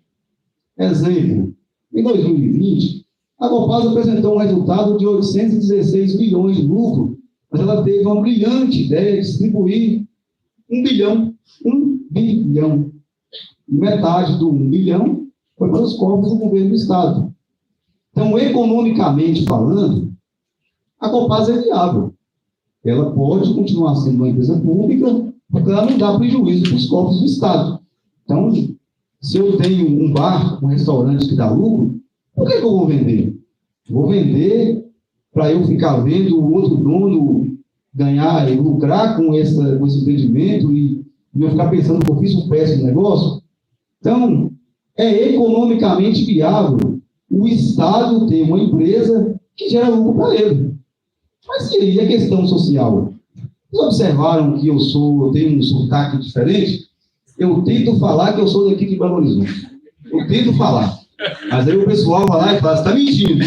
Exemplo, em 2020, a Copasa apresentou um resultado de 816 bilhões de lucro, mas ela teve uma brilhante ideia de distribuir 1 bilhão. 1 bilhão. E metade do 1 bilhão foi para os cofres do governo do Estado. Então, economicamente falando, a Copasa é viável. Ela pode continuar sendo uma empresa pública, porque ela não dá prejuízo para os cofres do Estado. Então, se eu tenho um bar, um restaurante que dá lucro, por que eu vou vender? Vou vender para eu ficar vendo o outro dono ganhar e lucrar com esse empreendimento e eu ficar pensando que eu fiz um péssimo negócio? Então, é economicamente viável o Estado ter uma empresa que gera lucro para ele. Mas e aí a questão social? Vocês observaram que eu tenho um sotaque diferente? Eu tento falar que eu sou daqui de Belo Horizonte. Eu tento falar. Mas aí o pessoal vai lá e fala, você está mentindo.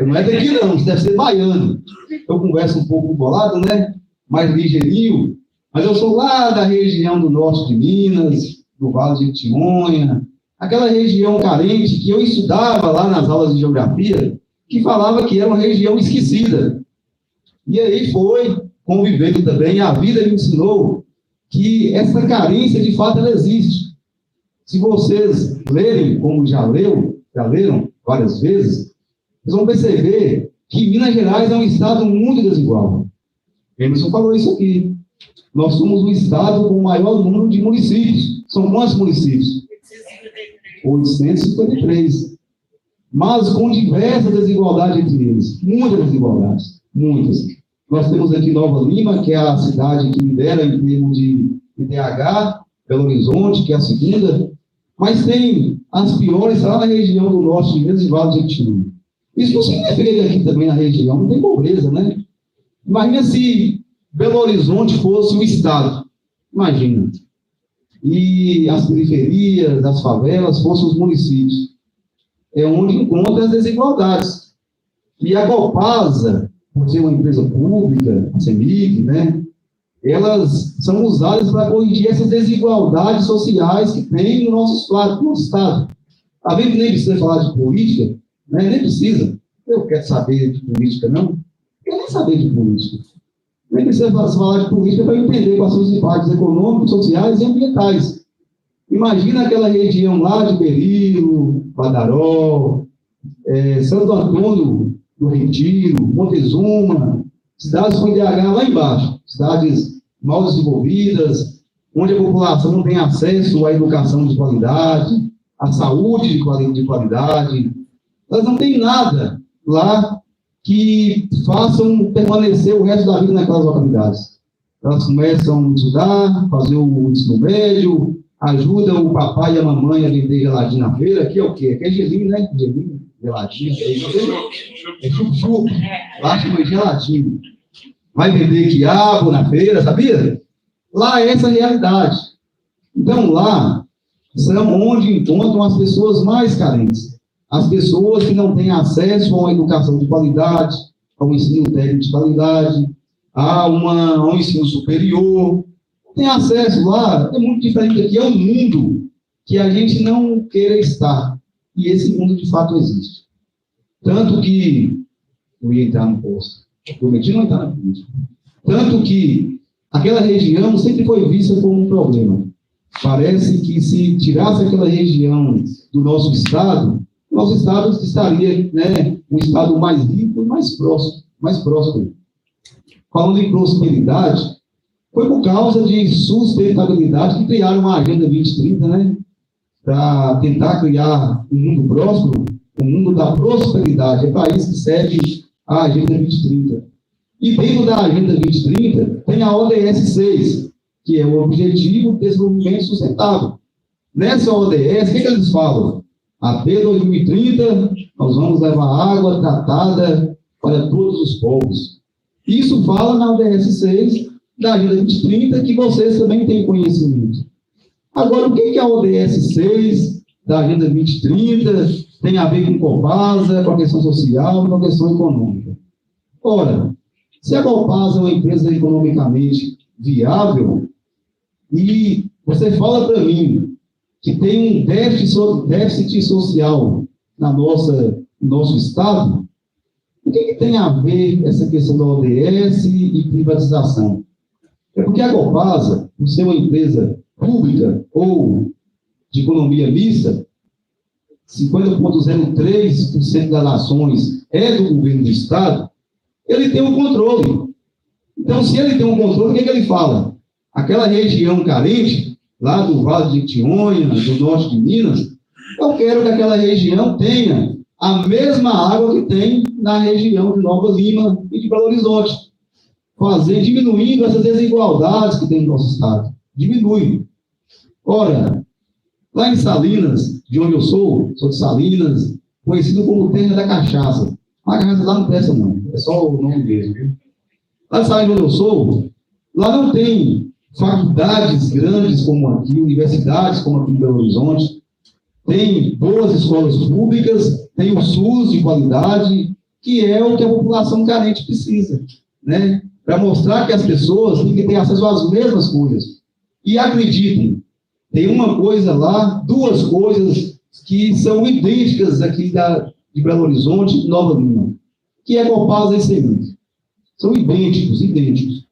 Não é daqui não, você deve ser baiano. Eu converso um pouco bolado, né? Mais ligeirinho. Mas eu sou lá da região do norte de Minas, do Vale de Jequitinhonha, aquela região carente que eu estudava lá nas aulas de geografia, que falava que era uma região esquecida. E aí foi convivendo também, a vida me ensinou que essa carência, de fato, ela existe. Se vocês lerem, como já leram várias vezes, vocês vão perceber que Minas Gerais é um estado muito desigual. Emerson falou isso aqui. Nós somos um estado com o maior número de municípios. São quantos municípios? 853. Mas com diversas desigualdades entre eles. Muitas desigualdades. Muitas. Nós temos aqui Nova Lima, que é a cidade que lidera em termos de IDH, Belo Horizonte, que é a segunda. Mas tem as piores lá na região do norte de Minas e Vale de Jequitinhonha. Isso não significa que aqui também na região não tem pobreza, né? Imagina se Belo Horizonte fosse o estado. Imagina. E as periferias, as favelas fossem os municípios. É onde encontra as desigualdades. E a Copasa, por ser uma empresa pública, a CEMIG, né? Elas são usadas para corrigir essas desigualdades sociais que tem no nosso estado. Está vendo que nem precisa falar de política? Né? Nem precisa. Eu quero saber de política, não. Eu quero nem saber de política. Nem precisa falar de política para entender quais são os impactos econômicos, sociais e ambientais. Imagina aquela região lá de Berilo, Badaró, Santo Antônio do Retiro, Montezuma, cidades com IDH lá embaixo, cidades mal desenvolvidas, onde a população não tem acesso à educação de qualidade, à saúde de qualidade. Elas não têm nada lá que façam permanecer o resto da vida naquelas localidades. Elas começam a estudar, fazer o ensino médio, ajudam o papai e a mamãe a vender geladinho na feira, que é o quê? Que é gelinho, né? Gelinho, geladinho. É chup-chup. Lá chama geladinho. Vai vender quiabo na feira, sabia? Lá é essa a realidade. Então, lá são onde encontram as pessoas mais carentes. As pessoas que não têm acesso a uma educação de qualidade, a um ensino técnico de qualidade, a um ensino superior. Tem acesso lá, é muito diferente aqui, é um mundo que a gente não queira estar. E esse mundo, de fato, existe. Tanto que, eu ia entrar no posto, prometi não entrar na política. Tanto que aquela região sempre foi vista como um problema. Parece que se tirasse aquela região do nosso estado estaria, né, um estado mais rico e mais próspero. Falando em prosperidade, foi por causa de sustentabilidade que criaram uma Agenda 2030, né? Para tentar criar um mundo próspero, um mundo da prosperidade. É para isso que serve a Agenda 2030. E dentro da Agenda 2030 tem a ODS 6, que é o Objetivo de Desenvolvimento Sustentável. Nessa ODS, o que eles falam? Até 2030, nós vamos levar água tratada para todos os povos. Isso fala na ODS 6 da Agenda 2030, que vocês também têm conhecimento. Agora, o que a ODS 6 da Agenda 2030 tem a ver com Copasa, com a questão social e com a questão econômica? Ora, se a Copasa é uma empresa economicamente viável, e você fala para mim que tem um déficit social no nosso estado, o que tem a ver essa questão da ODS e privatização? É porque a Copasa, por ser uma empresa pública ou de economia mista, 50,03% das ações é do governo do estado, ele tem um controle. Então, se ele tem um controle, o que ele fala? Aquela região carente, lá do Vale de Jequitinhonha, do norte de Minas, eu quero que aquela região tenha a mesma água que tem na região de Nova Lima e de Belo Horizonte, diminuindo essas desigualdades que tem no nosso estado. Diminui. Ora, lá em Salinas, de onde eu sou de Salinas, conhecido como Terra da Cachaça. A cachaça lá não presta, não. É só o nome mesmo, viu? Lá em Salinas, onde eu sou, lá não tem faculdades grandes como aqui, universidades como aqui em Belo Horizonte, tem boas escolas públicas, tem o SUS de qualidade, que é o que a população carente precisa, né? Para mostrar que as pessoas têm que ter acesso às mesmas coisas. E acreditem, tem uma coisa lá, duas coisas que são idênticas aqui de Belo Horizonte e Nova Lima, que é Copasa e Semig. São idênticos.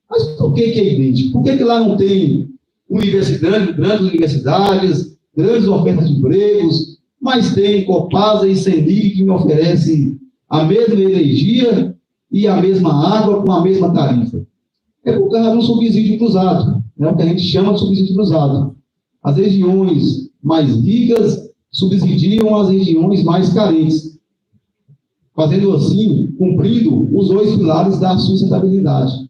Mas por que é idêntico? Por que lá não tem grandes universidades, grandes ofertas de empregos, mas tem Copasa e Semig que me oferecem a mesma energia e a mesma água com a mesma tarifa? É por causa de um subsídio cruzado, né, o que a gente chama de subsídio cruzado. As regiões mais ricas subsidiam as regiões mais carentes, fazendo assim, cumprindo os 2 pilares da sustentabilidade.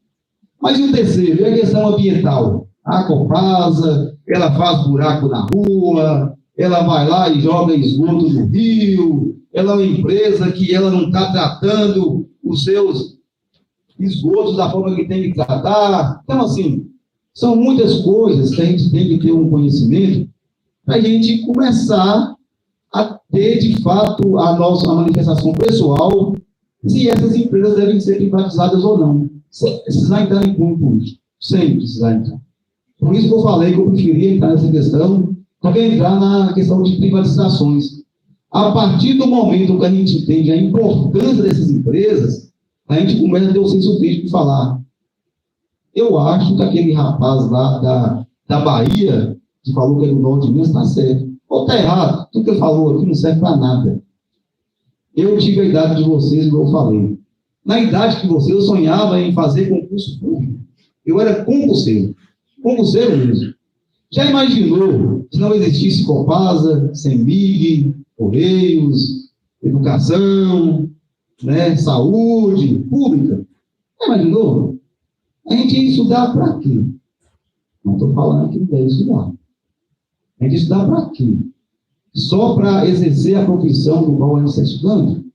Mas e o terceiro? E a questão ambiental? A Copasa, ela faz buraco na rua, ela vai lá e joga esgoto no rio, ela é uma empresa que ela não está tratando os seus esgotos da forma que tem que tratar. Então, assim, são muitas coisas que a gente tem que ter um conhecimento para a gente começar a ter, de fato, a nossa manifestação pessoal, se essas empresas devem ser privatizadas ou não. Sem precisar entrar em cunho político. Sem precisar entrar. Por isso que eu falei que eu preferia entrar nessa questão do que entrar na questão de privatizações. A partir do momento que a gente entende a importância dessas empresas, a gente começa a ter o senso crítico de falar. Eu acho que aquele rapaz lá da Bahia, que falou que é do norte de Minas, está certo. Ou está errado. Tudo que ele falou aqui não serve para nada. Eu tive a idade de vocês, como eu falei. Na idade que vocês, eu sonhava em fazer concurso público. Eu era concurseiro mesmo. Já imaginou se não existisse Copasa, Semig, Correios, educação, né, saúde pública? Já imaginou? A gente ia estudar para quê? Não estou falando que não deve estudar. A gente ia estudar para quê? Só para exercer a profissão do qual a gente está estudando?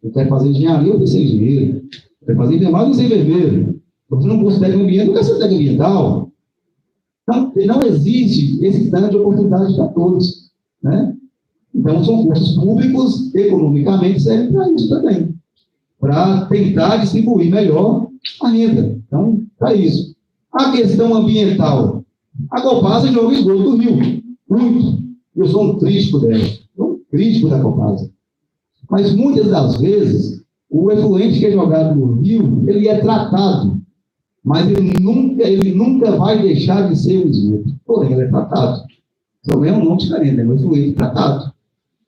Eu quero fazer engenharia, eu quero ser engenheiro. Eu quero fazer enfermagem, eu ser enfermeiro. Você não gosta de ambiente, não quer ser técnico ambiental. Então, não existe esse tanto de oportunidade para todos, né? Então, são cursos públicos, economicamente, servem para isso também. Para tentar distribuir melhor a renda. Então, para isso. A questão ambiental. A Copasa joga esgoto do rio. Muito. Eu sou um crítico dela. Sou um crítico da Copasa. Mas, muitas das vezes, o efluente que é jogado no rio, ele é tratado. Mas ele nunca vai deixar de ser um esgoto. Porém, ele é tratado. Então, é um nome diferente, é um efluente tratado.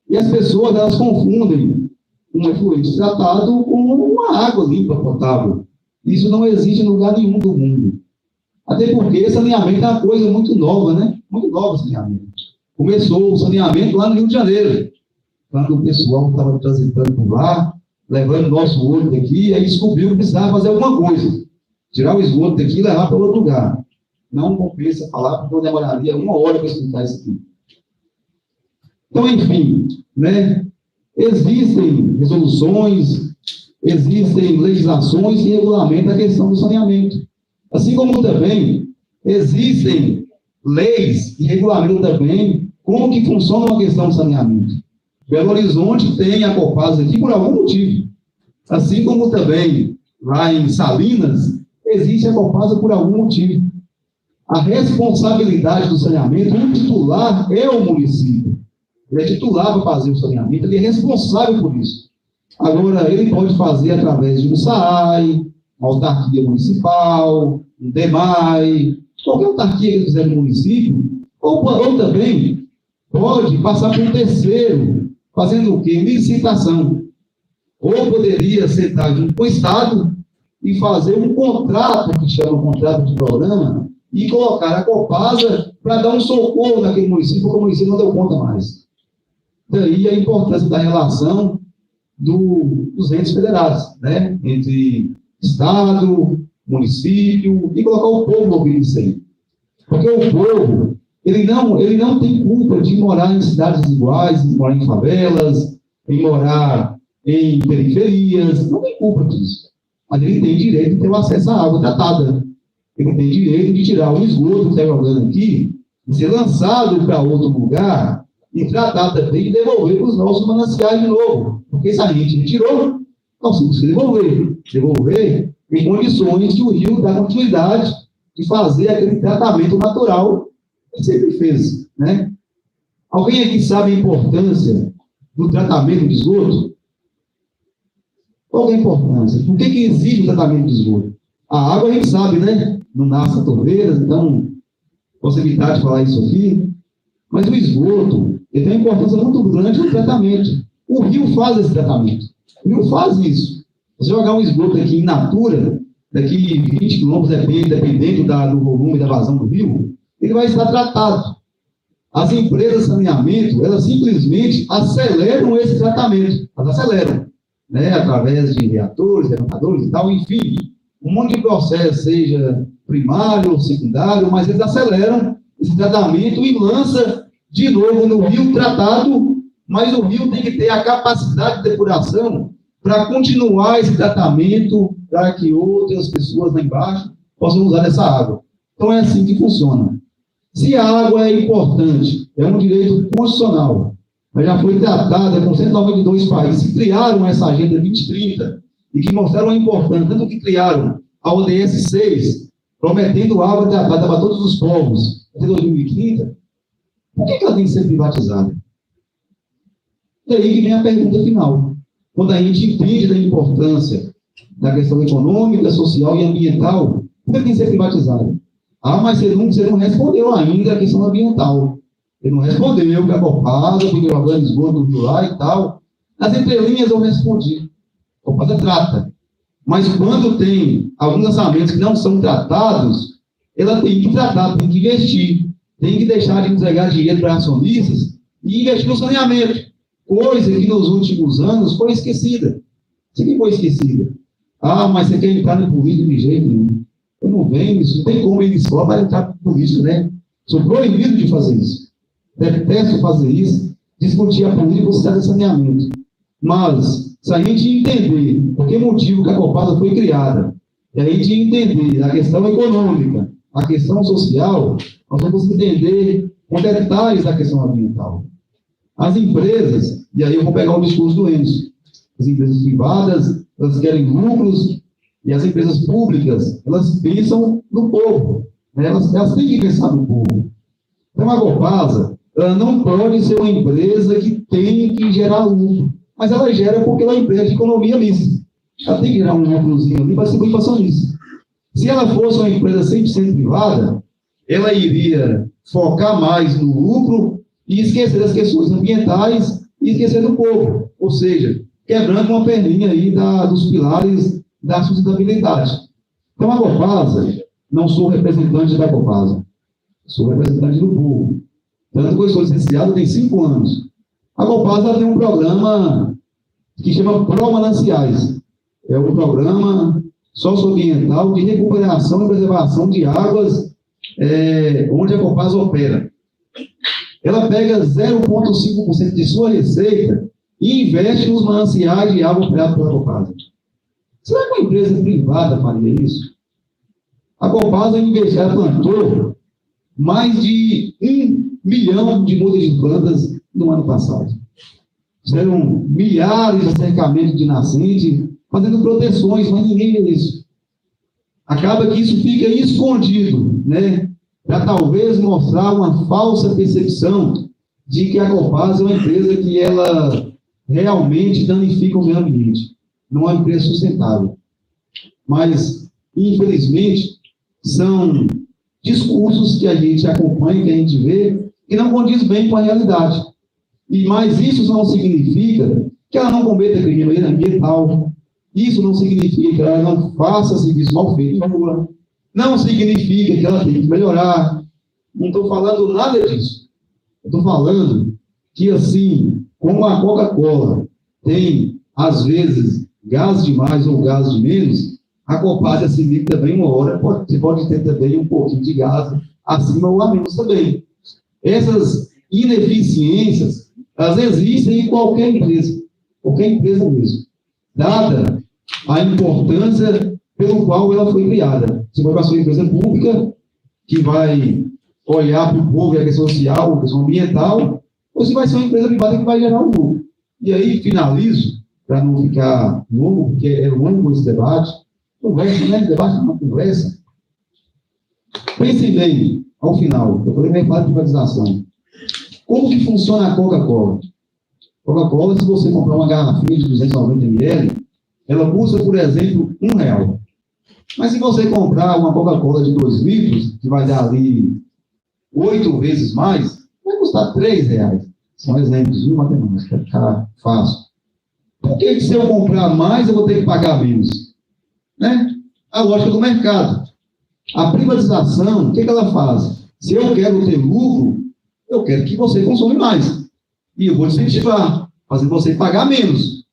E as pessoas, elas confundem um efluente tratado com uma água limpa, potável. Isso não existe em lugar nenhum do mundo. Até porque saneamento é uma coisa muito nova, né? Muito nova o saneamento. Começou o saneamento lá no Rio de Janeiro, quando o pessoal estava transitando por lá, levando o nosso olho daqui, e aí descobriu que precisava fazer alguma coisa. Tirar o esgoto daqui e levar para outro lugar. Não compensa falar, porque eu demoraria 1 hora para explicar isso aqui. Então, enfim, né? Existem resoluções, existem legislações que regulamentam a questão do saneamento. Assim como também existem leis que regulamentam também como que funciona uma questão do saneamento. Belo Horizonte tem a Copasa aqui por algum motivo. Assim como também lá em Salinas existe a Copasa por algum motivo. A responsabilidade do saneamento, o titular é o município. Ele é titular para fazer o saneamento, ele é responsável por isso. Agora, ele pode fazer através de um SAAI, uma autarquia municipal, um DEMAI, qualquer autarquia que ele fizer no município, ou também pode passar por um terceiro, fazendo o quê? Licitação. Ou poderia sentar junto com o Estado e fazer um contrato, que chama contrato de programa, e colocar a Copasa para dar um socorro naquele município, porque o município não deu conta mais. Daí a importância da relação dos entes federados, né? Entre Estado, município, e colocar o povo no ouvido disso aí. Porque o povo, ele não tem culpa de morar em cidades desiguais, de morar em favelas, em morar em periferias, não tem culpa disso. Mas ele tem direito de ter o acesso à água tratada. Ele tem direito de tirar o esgoto que está jogando aqui, e ser lançado para outro lugar, e tratar também de devolver para os nossos mananciais de novo. Porque se a gente retirou, Nós temos que devolver em condições que o rio dá continuidade de fazer aquele tratamento natural que ele sempre fez, né? Alguém aqui sabe a importância do tratamento de esgoto? Qual é a importância? Por que existe o tratamento de esgoto? A água a gente sabe, né? Não nasce na torneira, então posso evitar de falar isso aqui. Mas o esgoto, ele tem uma importância muito grande no tratamento. O rio faz esse tratamento. O rio faz isso. Se jogar um esgoto aqui in natura, daqui 20 quilômetros, dependendo do volume da vazão do rio, ele vai estar tratado. As empresas de saneamento, elas simplesmente aceleram esse tratamento. Elas aceleram, né? Através de reatores, levantadores e tal, enfim, um monte de processo, seja primário ou secundário, mas eles aceleram esse tratamento e lança de novo no rio tratado, mas o rio tem que ter a capacidade de depuração para continuar esse tratamento, para que outras pessoas lá embaixo possam usar essa água. Então é assim que funciona. Se a água é importante, é um direito constitucional, mas já foi tratada com 192 países que criaram essa Agenda 2030 e que mostraram a importância, tanto que criaram a ODS 6, prometendo água tratada para todos os povos até 2030, por que ela tem que ser privatizada? E aí que vem a pergunta final. Quando a gente entende da importância da questão econômica, social e ambiental, por que tem que ser privatizada? Ah, mas você não respondeu ainda a questão ambiental. Ele não respondeu que a Copasa fica jogando esgoto no rio lá e tal. Nas entrelinhas eu respondi. A Copasa trata. Mas quando tem alguns lançamentos que não são tratados, ela tem que tratar, tem que investir. Tem que deixar de entregar dinheiro para acionistas e investir no saneamento. Coisa que nos últimos anos foi esquecida. Isso aqui foi esquecida. Ah, mas você quer entrar no político de jeito nenhum. Eu não venho, isso não tem como ele só para entrar no político, né? Sou proibido de fazer isso. Detesto fazer isso, discutir a política ou cidade de saneamento. Mas, se a gente entender por que motivo que a Copasa foi criada, e a gente entender a questão econômica, a questão social, nós vamos entender com detalhes da questão ambiental. As empresas, e aí eu vou pegar o discurso do Enzo, as empresas privadas, elas querem lucros, e as empresas públicas, elas pensam no povo, né? Elas têm que pensar no povo. Então, a Copasa, ela não pode ser uma empresa que tem que gerar lucro, mas ela gera porque ela é uma empresa de economia mista. Ela tem que gerar um lucrozinho ali para ser acionista. Se ela fosse uma empresa 100% privada, ela iria focar mais no lucro e esquecer das questões ambientais e esquecer do povo. Ou seja, quebrando uma perninha aí dos pilares da sustentabilidade. Então, a Copasa, não sou representante da Copasa, sou representante do povo. Tanto que eu sou licenciado tem 5 anos. A Copasa tem um programa que chama Pró-Mananciais. É um programa socioambiental de recuperação e preservação de águas onde a Copasa opera. Ela pega 0,5% de sua receita e investe nos mananciais de água operados pela Copasa. Será que uma empresa privada faria isso? A Copasa plantou mais de 1 milhão de mudas de plantas no ano passado. Fizeram milhares de cercamentos de nascente, fazendo proteções, mas ninguém vê isso. Acaba que isso fica escondido, né? Para talvez mostrar uma falsa percepção de que a Copasa é uma empresa que ela realmente danifica o meio ambiente. Não é uma empresa sustentável. Mas, infelizmente, são discursos que a gente acompanha, que a gente vê, que não condiz bem com a realidade. Mas isso não significa que ela não cometa crime ambiental. Isso não significa que ela não faça serviço mal feito na rua. Não significa que ela tem que melhorar. Não estou falando nada disso. Estou falando que, assim, como a Coca-Cola tem, às vezes, gás de mais ou gás de menos, a Copasa se também uma hora, você pode ter também um pouquinho de gás acima ou a menos também. Essas ineficiências, elas existem em qualquer empresa mesmo, dada a importância pelo qual ela foi criada. Você vai para a sua empresa pública, que vai olhar para o povo e a questão social, a questão ambiental, ou se vai ser uma empresa privada que vai gerar um lucro. E aí, finalizo, para não ficar longo, porque é longo esse debate. Conversa, né? Debate é uma conversa. Pensem bem, ao final, eu falei que vai falar de privatização. Como que funciona a Coca-Cola? Coca-Cola, se você comprar uma garrafinha de 290 ml, ela custa, por exemplo, R$1. Mas se você comprar uma Coca-Cola de 2 litros, que vai dar ali 8 vezes mais, vai custar R$3. São exemplos de matemática, para ficar fácil. Por que se eu comprar mais, eu vou ter que pagar menos? Né? A lógica do mercado. A privatização, o que ela faz? Se eu quero ter lucro, eu quero que você consome mais. E eu vou incentivar, fazendo você pagar menos.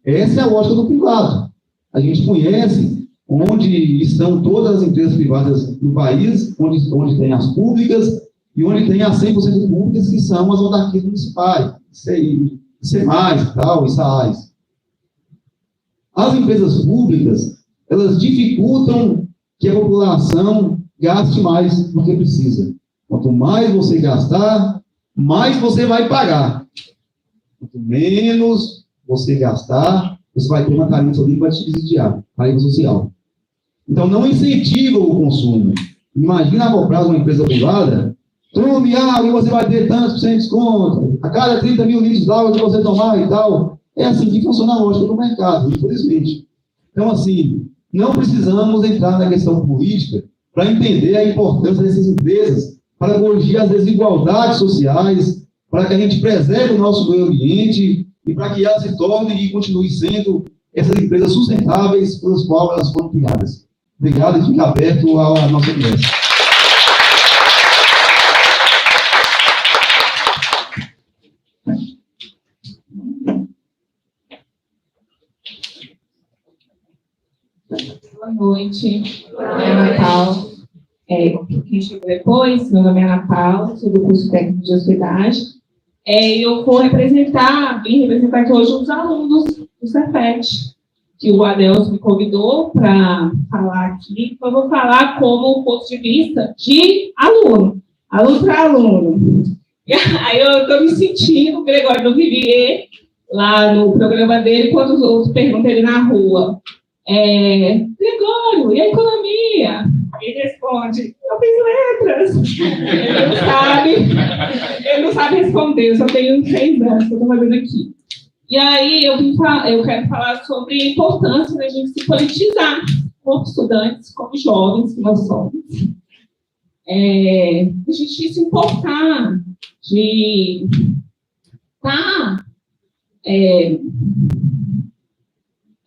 Essa é a lógica do privado. A gente conhece onde estão todas as empresas privadas no país, onde tem as públicas e onde tem as 100% públicas, que são as autarquias municipais, ICMAs e tal, ISAAs. As empresas públicas, elas dificultam que a população gaste mais do que precisa. Quanto mais você gastar, mais você vai pagar. Quanto menos você gastar, você vai ter uma tarifa ali para te subsidiar, tarifa social. Então, não incentiva o consumo. Imagina comprar uma empresa privada, tome água e você vai ter tantos por cento de desconto, a cada 30 mil litros de água que você tomar e tal. É assim que funciona a lógica do mercado, infelizmente. Então, assim, não precisamos entrar na questão política para entender a importância dessas empresas, para corrigir as desigualdades sociais, para que a gente preserve o nosso meio ambiente e para que elas se tornem e continuem sendo essas empresas sustentáveis pelas quais elas foram criadas. Obrigado e fica aberto à nossa conversa. Boa noite, meu nome é Ana Paula. Quem chegou depois, meu nome é Ana Paula, sou do curso técnico de hospedagem. Eu vim representar aqui hoje os alunos do Cefet, que o Adelson me convidou para falar aqui. Então, eu vou falar como ponto de vista de aluno para aluno. E aí eu estou me sentindo o Gregório do Vivier, lá no programa dele, quando os outros perguntam ele na rua. Gregório, e a economia? Ele responde, eu fiz letras. Ele não sabe responder, eu só tenho 6 anos que eu estou fazendo aqui. E aí eu quero falar sobre a importância da gente se politizar como estudantes, como jovens que nós somos. A gente se importar de estar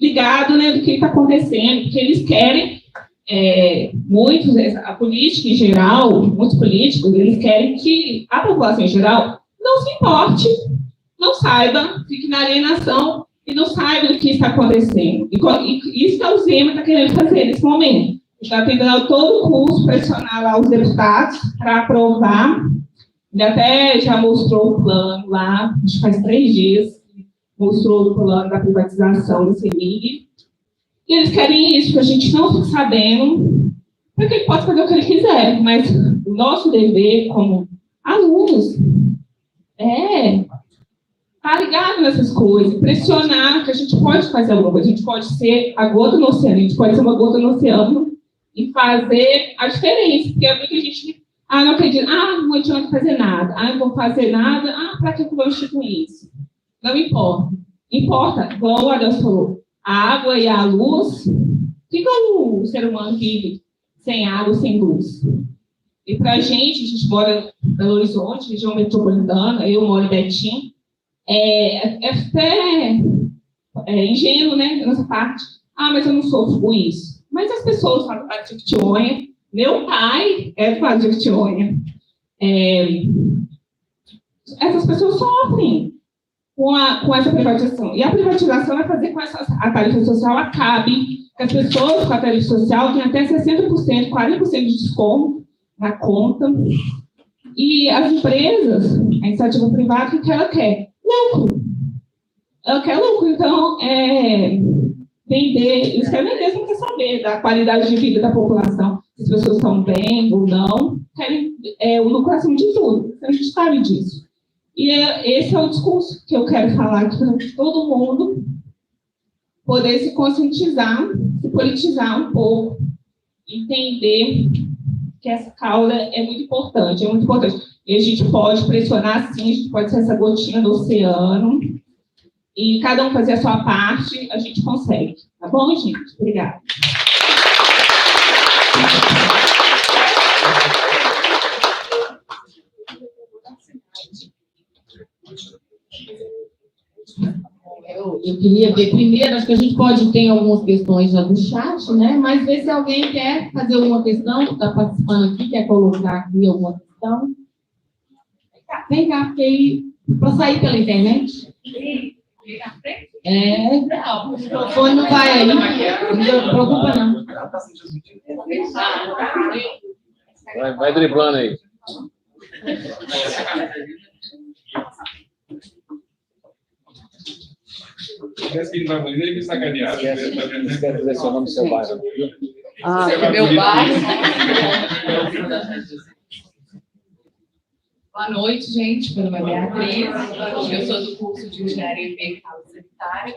ligado, né, do que está acontecendo, porque eles querem, muitos, a política em geral, muitos políticos, eles querem que a população em geral não se importe, não saiba, fique na alienação e não saiba do que está acontecendo. E isso que o Zema está querendo fazer nesse momento. Está tentando todo o curso pressionar lá os deputados para aprovar. Ele até já mostrou o plano lá, acho que faz 3 dias, mostrou o plano da privatização do CEMIG. E eles querem isso, que a gente não fique sabendo, porque ele pode fazer o que ele quiser, mas o nosso dever como alunos estar ligado nessas coisas, pressionar, que a gente pode fazer alguma coisa, a gente pode ser a gota no oceano, a gente pode ser uma gota no oceano e fazer a diferença, porque é muita gente, não acredito, não adianta fazer nada, não vou fazer nada, para que eu vou instituir isso? Não importa. Importa, igual o Adelson falou, a água e a luz, que o ser humano vive sem água, sem luz? E para a gente mora em Belo Horizonte, região metropolitana, eu moro em Betim, até ingênuo, né, da nossa parte. Mas eu não sofro com isso. Mas as pessoas falam de Jequitinhonha, meu pai é do de Jequitinhonha. Essas pessoas sofrem com essa privatização. E a privatização vai fazer com que a tarifa social acabe, que as pessoas com a tarifa social têm até 60%, 40% de desconto na conta. E as empresas, a iniciativa privada, o que ela quer? Lucro. Ela quer lucro, então, vender, eles querem vender, não quer saber da qualidade de vida da população, se as pessoas estão bem ou não, querem o lucro acima de tudo, a gente sabe disso. E esse é o discurso que eu quero falar aqui para todo mundo, poder se conscientizar, se politizar um pouco, entender que essa causa é muito importante, E a gente pode pressionar, sim, a gente pode ser essa gotinha do oceano, e cada um fazer a sua parte, a gente consegue. Tá bom, gente? Obrigada. Eu queria ver primeiro, acho que a gente pode ter algumas questões já do chat, né? Mas ver se alguém quer fazer alguma questão, que está participando aqui, quer colocar aqui alguma questão. Vem cá, porque aí, para sair pela internet. Não, o microfone não vai aí, não se preocupa não. Vai driblando aí. Parece que não vai nem me sacanear. Quer dizer seu nome e seu bairro. Meu bairro. Boa noite, gente. Meu nome é Beatriz. Eu sou do curso de Engenharia Ambiental e Sanitária.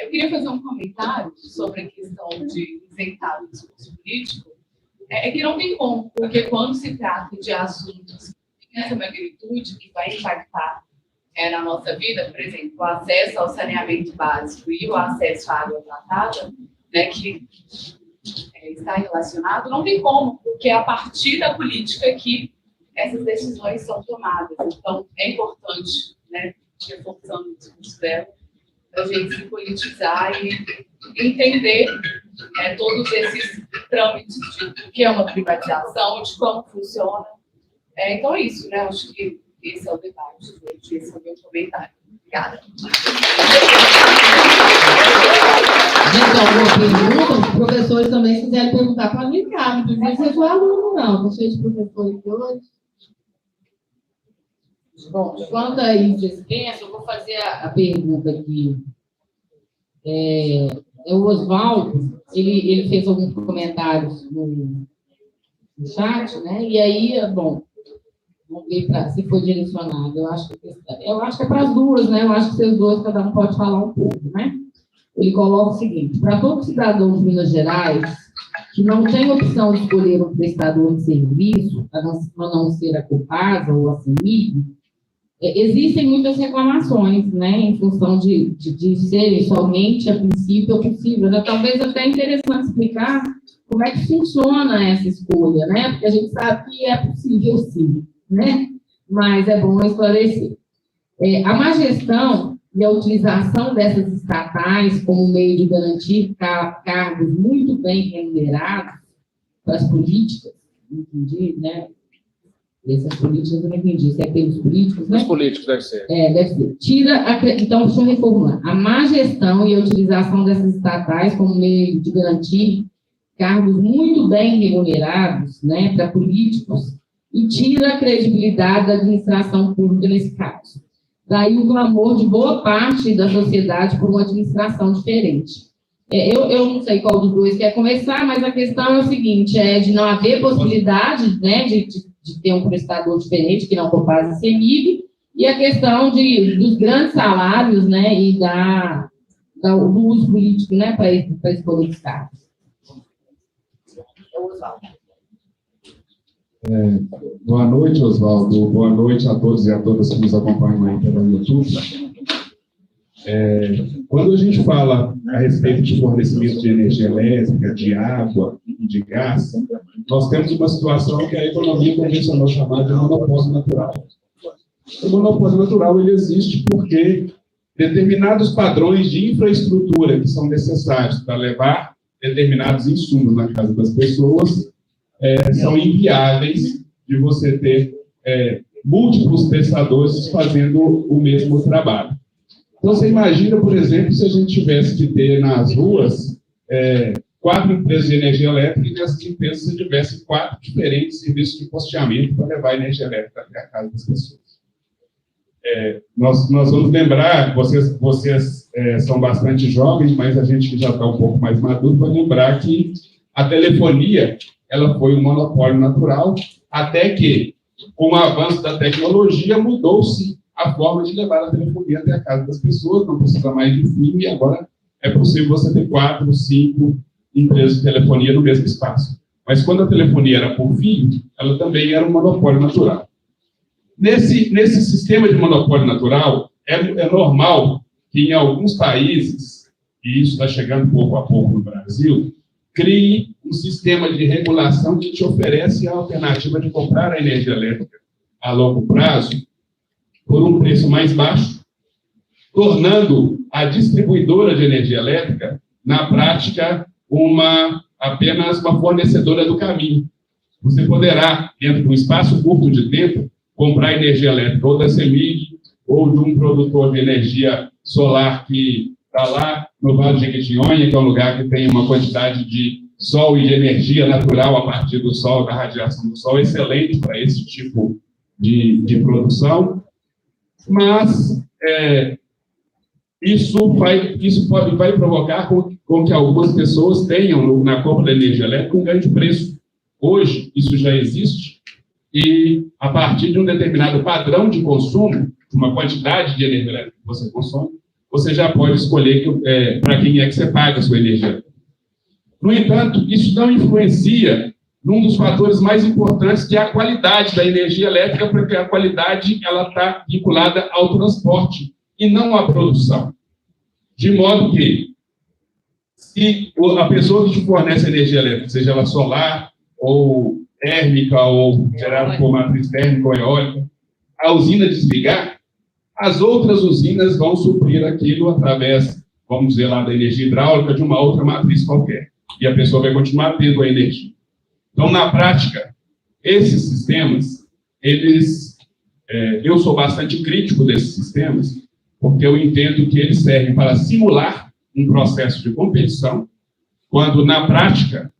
Eu queria fazer um comentário sobre a questão de isentar o discurso político. É que não tem como, porque quando se trata de assuntos dessa magnitude que vai impactar na nossa vida, por exemplo, o acesso ao saneamento básico e o acesso à água tratada, né, que está relacionado, não tem como, porque é a partir da política que essas decisões são tomadas. Então, é importante, né, reforçando o discurso dela, a gente se politizar e entender todos esses trâmites de o que é uma privatização, de como funciona. Então, é isso, né? Acho que esse é o debate, esse é o meu comentário. Obrigada. Então, uma pergunta, os professores também se quiserem perguntar para mim, cara, não precisa ser do aluno, não. Estou cheio de professores aqui hoje. Bom, enquanto a Isis pensa, eu vou fazer a pergunta aqui. O Oswaldo, ele fez alguns comentários no chat, né? E aí, bom, vamos ver se foi direcionado. Eu acho que é para as duas, né? Eu acho que vocês dois, cada um pode falar um pouco, né? Ele coloca o seguinte: para todo cidadão de Minas Gerais que não tem opção de escolher um prestador de serviço, a não ser a Copasa ou a CEMIG, existem muitas reclamações, né, em função de serem somente, a princípio, possível. Né? Talvez até interessante explicar como é que funciona essa escolha, né? Porque a gente sabe que é possível, sim, né? Mas é bom esclarecer. A má gestão e a utilização dessas estatais como meio de garantir cargos muito bem remunerados para as políticas, entendi, né? Essas políticas eu não entendi, se é pelos políticos, né? Os políticos, deve ser. Deve ser. Então, deixa eu reformular. A má gestão e a utilização dessas estatais como meio de garantir cargos muito bem remunerados, né, para políticos, e tira a credibilidade da administração pública nesse caso. Daí o clamor de boa parte da sociedade por uma administração diferente. Eu não sei qual dos dois quer começar, mas a questão é o seguinte, de não haver possibilidade, né, de ter um prestador diferente, que não Copasa e CEMIG, e a questão dos grandes salários, né, e do uso político, né, para escolher os cargos. Boa noite, Oswaldo. Boa noite a todos e a todas que nos acompanham aí pelo YouTube. Quando a gente fala a respeito de fornecimento de energia elétrica, de água e de gás, nós temos uma situação que a economia convencional chama de monopólio natural. O monopólio natural ele existe porque determinados padrões de infraestrutura que são necessários para levar determinados insumos na casa das pessoas são inviáveis de você ter múltiplos prestadores fazendo o mesmo trabalho. Então, você imagina, por exemplo, se a gente tivesse que ter nas ruas 4 empresas de energia elétrica e nessas empresas você tivesse 4 diferentes serviços de posteamento para levar energia elétrica até a casa das pessoas. Nós vamos lembrar, vocês são bastante jovens, mas a gente que já está um pouco mais maduro vai lembrar que a telefonia ela foi um monopólio natural, até que, com o avanço da tecnologia, mudou-se a forma de levar a telefonia até a casa das pessoas, não precisa mais de fio, e agora é possível você ter 4, 5 empresas de telefonia no mesmo espaço. Mas quando a telefonia era por fio, ela também era um monopólio natural. Nesse sistema de monopólio natural, é normal que em alguns países, e isso está chegando pouco a pouco no Brasil, crie um sistema de regulação que te oferece a alternativa de comprar a energia elétrica a longo prazo por um preço mais baixo, tornando a distribuidora de energia elétrica, na prática, apenas uma fornecedora do caminho. Você poderá, dentro de um espaço curto de tempo, comprar energia elétrica ou da CEMIG ou de um produtor de energia solar que está lá no Vale de Jequitinhonha, que é um lugar que tem uma quantidade de sol e de energia natural a partir do sol, da radiação do sol, excelente para esse tipo de produção. Mas isso vai provocar com que algumas pessoas tenham, na compra da energia elétrica, um ganho de preço. Hoje, isso já existe, e a partir de um determinado padrão de consumo, uma quantidade de energia elétrica que você consome, você já pode escolher para quem é que você paga a sua energia. No entanto, isso não influencia num dos fatores mais importantes, que é a qualidade da energia elétrica, porque a qualidade está vinculada ao transporte e não à produção. De modo que, se a pessoa que te fornece energia elétrica, seja ela solar, ou térmica, ou gerada por matriz térmica ou eólica, a usina desligar, as outras usinas vão suprir aquilo através, vamos dizer lá, da energia hidráulica de uma outra matriz qualquer. E a pessoa vai continuar tendo a energia. Então, na prática, esses sistemas, eu sou bastante crítico desses sistemas, porque eu entendo que eles servem para simular um processo de competição, quando, na prática,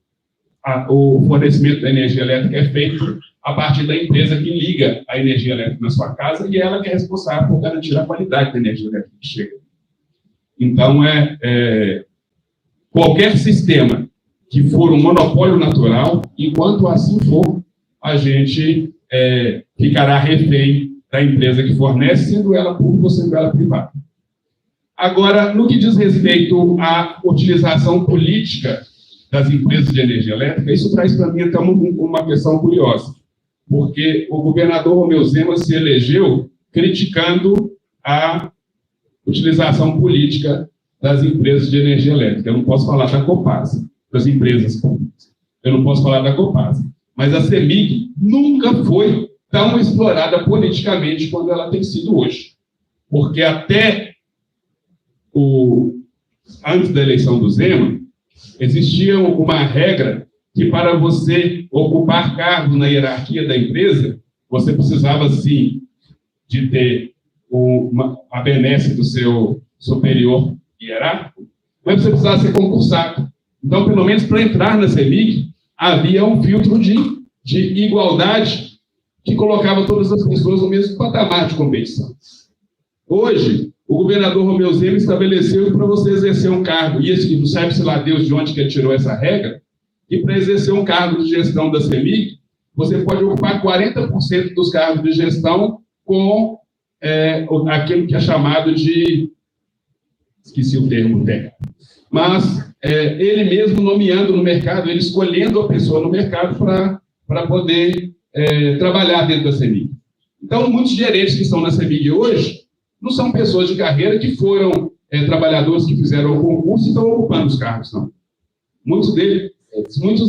o fornecimento da energia elétrica é feito a partir da empresa que liga a energia elétrica na sua casa, e ela que é responsável por garantir a qualidade da energia elétrica que chega. Então, qualquer sistema que for um monopólio natural, enquanto assim for, a gente ficará refém da empresa que fornece, sendo ela pública ou sendo ela privada. Agora, no que diz respeito à utilização política das empresas de energia elétrica, isso traz para mim até uma questão curiosa, porque o governador Romeu Zema se elegeu criticando a utilização política das empresas de energia elétrica. Eu não posso falar da Copasa, das empresas públicas. Eu não posso falar da Copasa. Mas a CEMIG nunca foi tão explorada politicamente quanto ela tem sido hoje. Porque até antes da eleição do Zema, existia uma regra que, para você ocupar cargo na hierarquia da empresa, você precisava, sim, de ter a benesse do seu superior hierárquico, mas você precisava ser concursado. Então, pelo menos para entrar na CEMIG, havia um filtro de igualdade que colocava todas as pessoas no mesmo patamar de competição. Hoje, o governador Romeu Zema estabeleceu que para você exercer um cargo, e não sabe-se lá Deus de onde que ele tirou essa regra, que para exercer um cargo de gestão da CEMIG, você pode ocupar 40% dos cargos de gestão com aquilo que é chamado de... esqueci o termo técnico. Mas ele mesmo nomeando no mercado, ele escolhendo a pessoa no mercado para poder trabalhar dentro da CEMIG. Então, muitos gerentes que estão na CEMIG hoje não são pessoas de carreira que foram trabalhadores que fizeram o concurso e estão ocupando os cargos, não. Muitos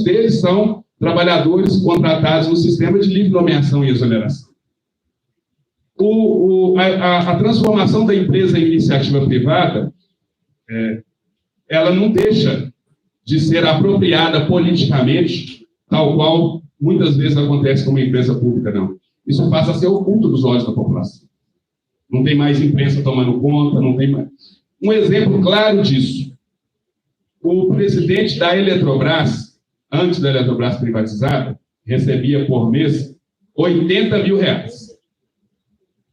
deles são trabalhadores contratados no sistema de livre nomeação e exoneração. A transformação da empresa em iniciativa privada, ela não deixa de ser apropriada politicamente, tal qual muitas vezes acontece com uma empresa pública, não. Isso passa a ser oculto dos olhos da população. Não tem mais imprensa tomando conta, não tem mais. Um exemplo claro disso. O presidente da Eletrobras, antes da Eletrobras privatizada, recebia por mês R$80 mil.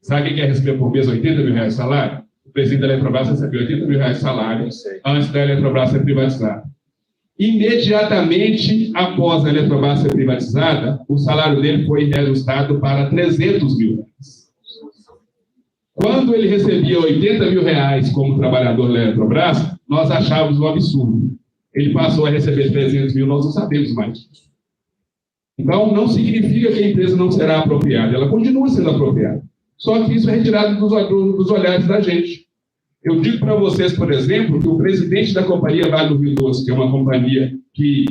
Sabe o que é receber por mês R$80 mil de salário? O presidente da Eletrobras recebeu R$80 mil de salário antes da Eletrobras ser privatizada. Imediatamente após a Eletrobras ser privatizada, o salário dele foi reajustado para R$300 mil. Quando ele recebia R$80 mil como trabalhador da Eletrobras, nós achávamos um absurdo. Ele passou a receber 300 mil, nós não sabemos mais. Então, não significa que a empresa não será apropriada, ela continua sendo apropriada. Só que isso é retirado dos olhares da gente. Eu digo para vocês, por exemplo, que o presidente da Companhia Vale do Rio Doce, que é uma companhia que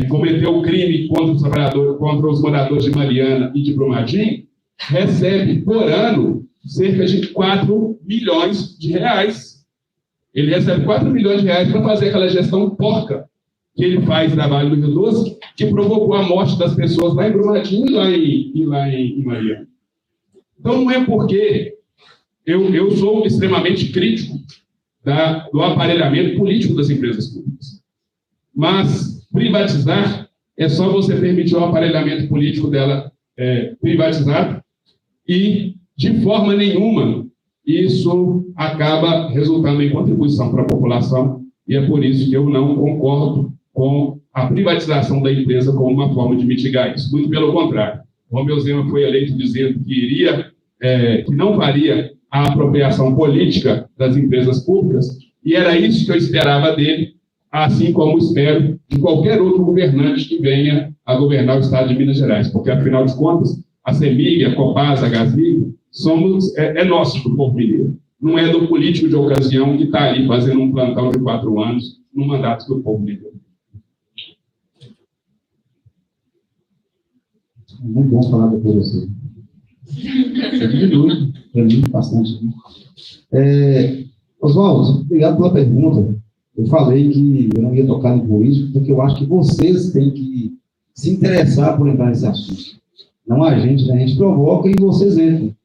cometeu crime contra os moradores de Mariana e de Brumadinho, recebe por ano cerca de 4 milhões de reais. Ele recebe 4 milhões de reais para fazer aquela gestão porca que ele faz na Vale do Rio Doce, que provocou a morte das pessoas lá em Brumadinho e lá em Mariana. Então, não é porque eu sou extremamente crítico do aparelhamento político das empresas públicas. Mas privatizar é só você permitir o aparelhamento político dela privatizado e, de forma nenhuma, isso acaba resultando em contribuição para a população e é por isso que eu não concordo com a privatização da empresa como uma forma de mitigar isso. Muito pelo contrário. Romeu Zema foi eleito dizendo que que não faria a apropriação política das empresas públicas, e era isso que eu esperava dele, assim como espero de qualquer outro governante que venha a governar o estado de Minas Gerais, porque, afinal de contas, a CEMIG, a Copasa, a Gaslig, é nosso, do povo mineiro. Não é do político de ocasião que está ali fazendo um plantão de 4 anos no mandato do povo mineiro. Muito bom falar com você. Você diminui, para mim, bastante. Oswaldo, obrigado pela pergunta. Eu falei que eu não ia tocar no político, porque eu acho que vocês têm que se interessar por entrar nesse assunto. Não a gente, né? A gente provoca e vocês entram.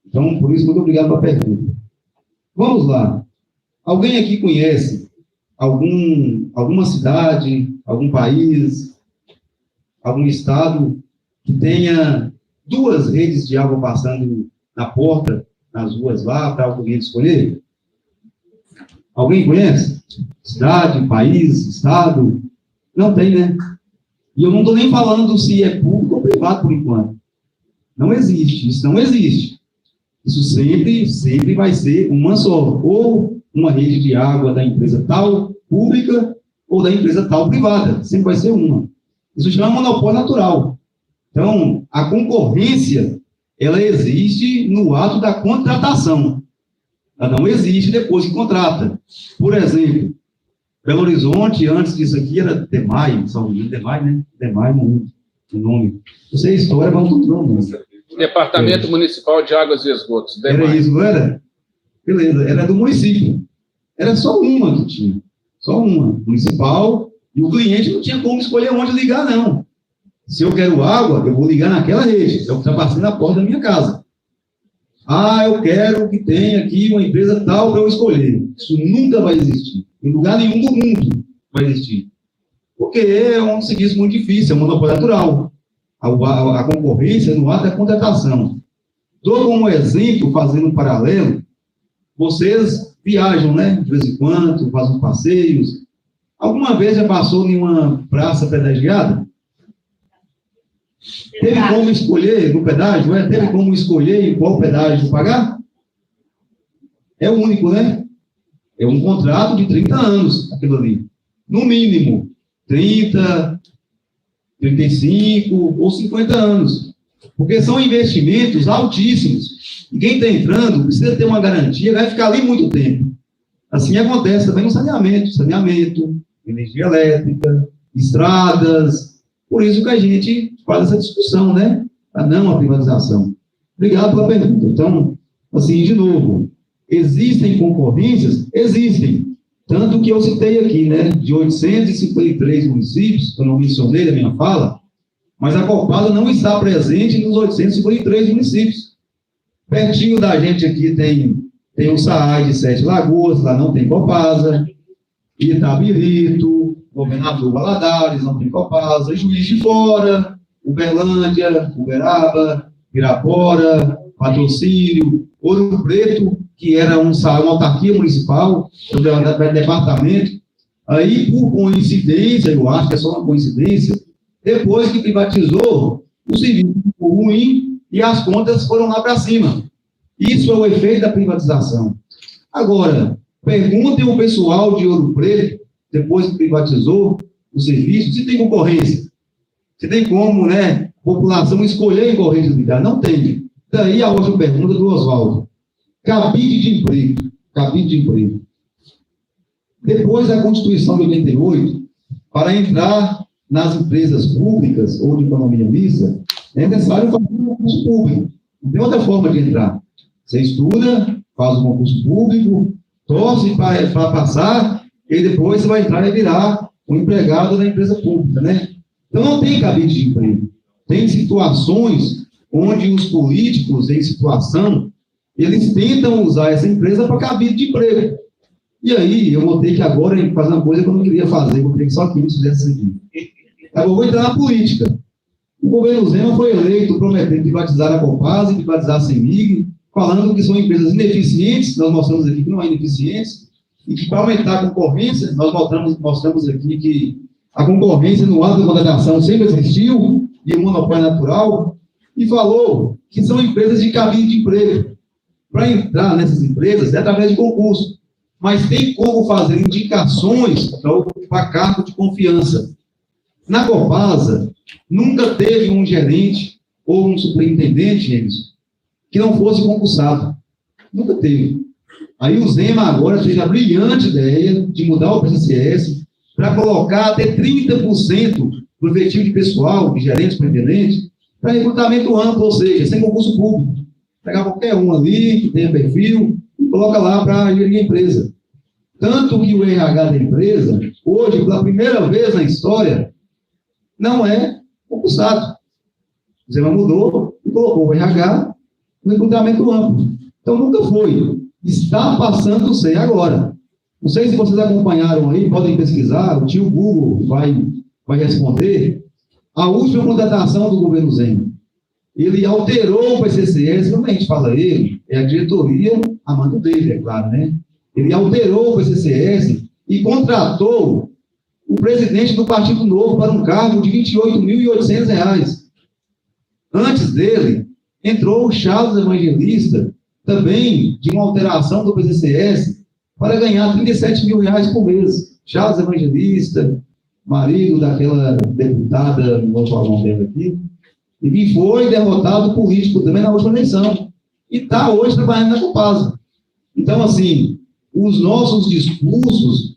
Então, por isso, muito obrigado pela pergunta. Vamos lá. Alguém aqui conhece alguma cidade, algum país, algum estado que tenha 2 redes de água passando na porta, nas ruas lá, para o cliente escolher? Alguém conhece? Cidade, país, estado? Não tem, né? E eu não estou nem falando se é público ou privado por enquanto. Não existe, isso não existe. Isso sempre vai ser uma só. Ou uma rede de água da empresa tal, pública, ou da empresa tal, privada. Sempre vai ser uma. Isso chama monopólio natural. Então, a concorrência, ela existe no ato da contratação. Ela não existe depois que contrata. Por exemplo, Belo Horizonte, antes disso aqui, era DEMAI, né? DEMAI, o nome. Você é história, vamos tudo não. Departamento Municipal de Águas e Esgotos. DEMAI. Era isso, não era? Beleza, era do município. Era só uma que tinha. Só uma, municipal, e o cliente não tinha como escolher onde ligar, não. Se eu quero água, eu vou ligar naquela rede, é o que está passando na porta da minha casa. Eu quero que tenha aqui uma empresa tal para eu escolher. Isso nunca vai existir. Em lugar nenhum do mundo vai existir. Porque é um serviço muito difícil, é um monopólio natural. A concorrência no ato da contratação. Dou como exemplo, fazendo um paralelo, vocês viajam, né? De vez em quando, fazem passeios. Alguma vez já passou em uma praça pedagiada? Teve como escolher no pedágio? Teve como escolher em qual pedágio pagar? É o único, né? É um contrato de 30 anos, aquilo ali. No mínimo, 30, 35 ou 50 anos. Porque são investimentos altíssimos. E quem está entrando precisa ter uma garantia, vai ficar ali muito tempo. Assim acontece também no saneamento, energia elétrica, estradas. Por isso que a gente faz essa discussão, né? A não a privatização. Obrigado pela pergunta. Então, assim, de novo, existem concorrências? Existem. Tanto que eu citei aqui, né? De 853 municípios, eu não mencionei na minha fala, mas a Copasa não está presente nos 853 municípios. Pertinho da gente aqui tem o SAAI de 7 Lagoas, lá não tem Copasa, Itabirito, Governador Valadares, não tem Copasa, Juiz de Fora, Uberlândia, Uberaba, Pirapora, Patrocínio, Ouro Preto, que era uma autarquia municipal, um departamento. Aí, por coincidência, eu acho que é só uma coincidência, depois que privatizou, o serviço ficou ruim e as contas foram lá para cima. Isso é o efeito da privatização. Agora, Perguntem ao pessoal de Ouro Preto, depois que privatizou o serviço, se tem concorrência. Se tem como, né, a população escolher em correntes ligadas. Não tem. Daí a outra pergunta do Oswaldo. Cabide de emprego. Cabide de emprego. Depois da Constituição de 88, para entrar nas empresas públicas ou de economia mista, é necessário fazer um concurso público. Não tem outra forma de entrar. Você estuda, faz um concurso público, torce para passar, e depois você vai entrar e virar um empregado da empresa pública, né? Então não tem cabide de emprego. Tem situações onde os políticos em situação, eles tentam usar essa empresa para cabide de emprego. E aí, eu vou ter que agora fazer uma coisa que eu não queria fazer, eu queria que só que isso fizesse aqui. Eu vou entrar na política. O governo Zema foi eleito prometendo privatizar a Copasa e privatizar a CEMIG, falando que são empresas ineficientes, nós mostramos aqui que não é ineficientes, e que para aumentar a concorrência, nós mostramos aqui que a concorrência no âmbito da contratação sempre existiu, e o monopólio natural, e falou que são empresas de cabide de emprego. Para entrar nessas empresas é através de concurso, mas tem como fazer indicações para cargo de confiança. Na Copasa, nunca teve um gerente ou um superintendente, Emerson, que não fosse concursado. Nunca teve. Aí o Zema agora teve a brilhante ideia de mudar o PCCS para colocar até 30% do efetivo de pessoal, de gerente, superintendente, para recrutamento amplo, ou seja, sem concurso público. Pegar qualquer um ali que tenha perfil e coloca lá para gerir a empresa. Tanto que o RH da empresa, hoje, pela primeira vez na história, não é concursado. O Zema mudou e colocou o RH no recrutamento amplo. Então, nunca foi. Está passando a ser agora. Não sei se vocês acompanharam aí, podem pesquisar, o tio Google vai responder. A última contratação do governo Zema. Ele alterou o PCCS, como a gente fala ele, é a diretoria a mando dele, é claro, né? Ele alterou o PCCS e contratou o presidente do Partido Novo para um cargo de R$ 28.800. Antes dele, entrou o Charles Evangelista, também de uma alteração do PCCS, para ganhar R$ 37 mil por mês. Charles Evangelista, marido daquela deputada, não vou falar o nome dela aqui, e que foi derrotado político também na última eleição. E está hoje trabalhando na Copasa. Então, assim, os nossos discursos,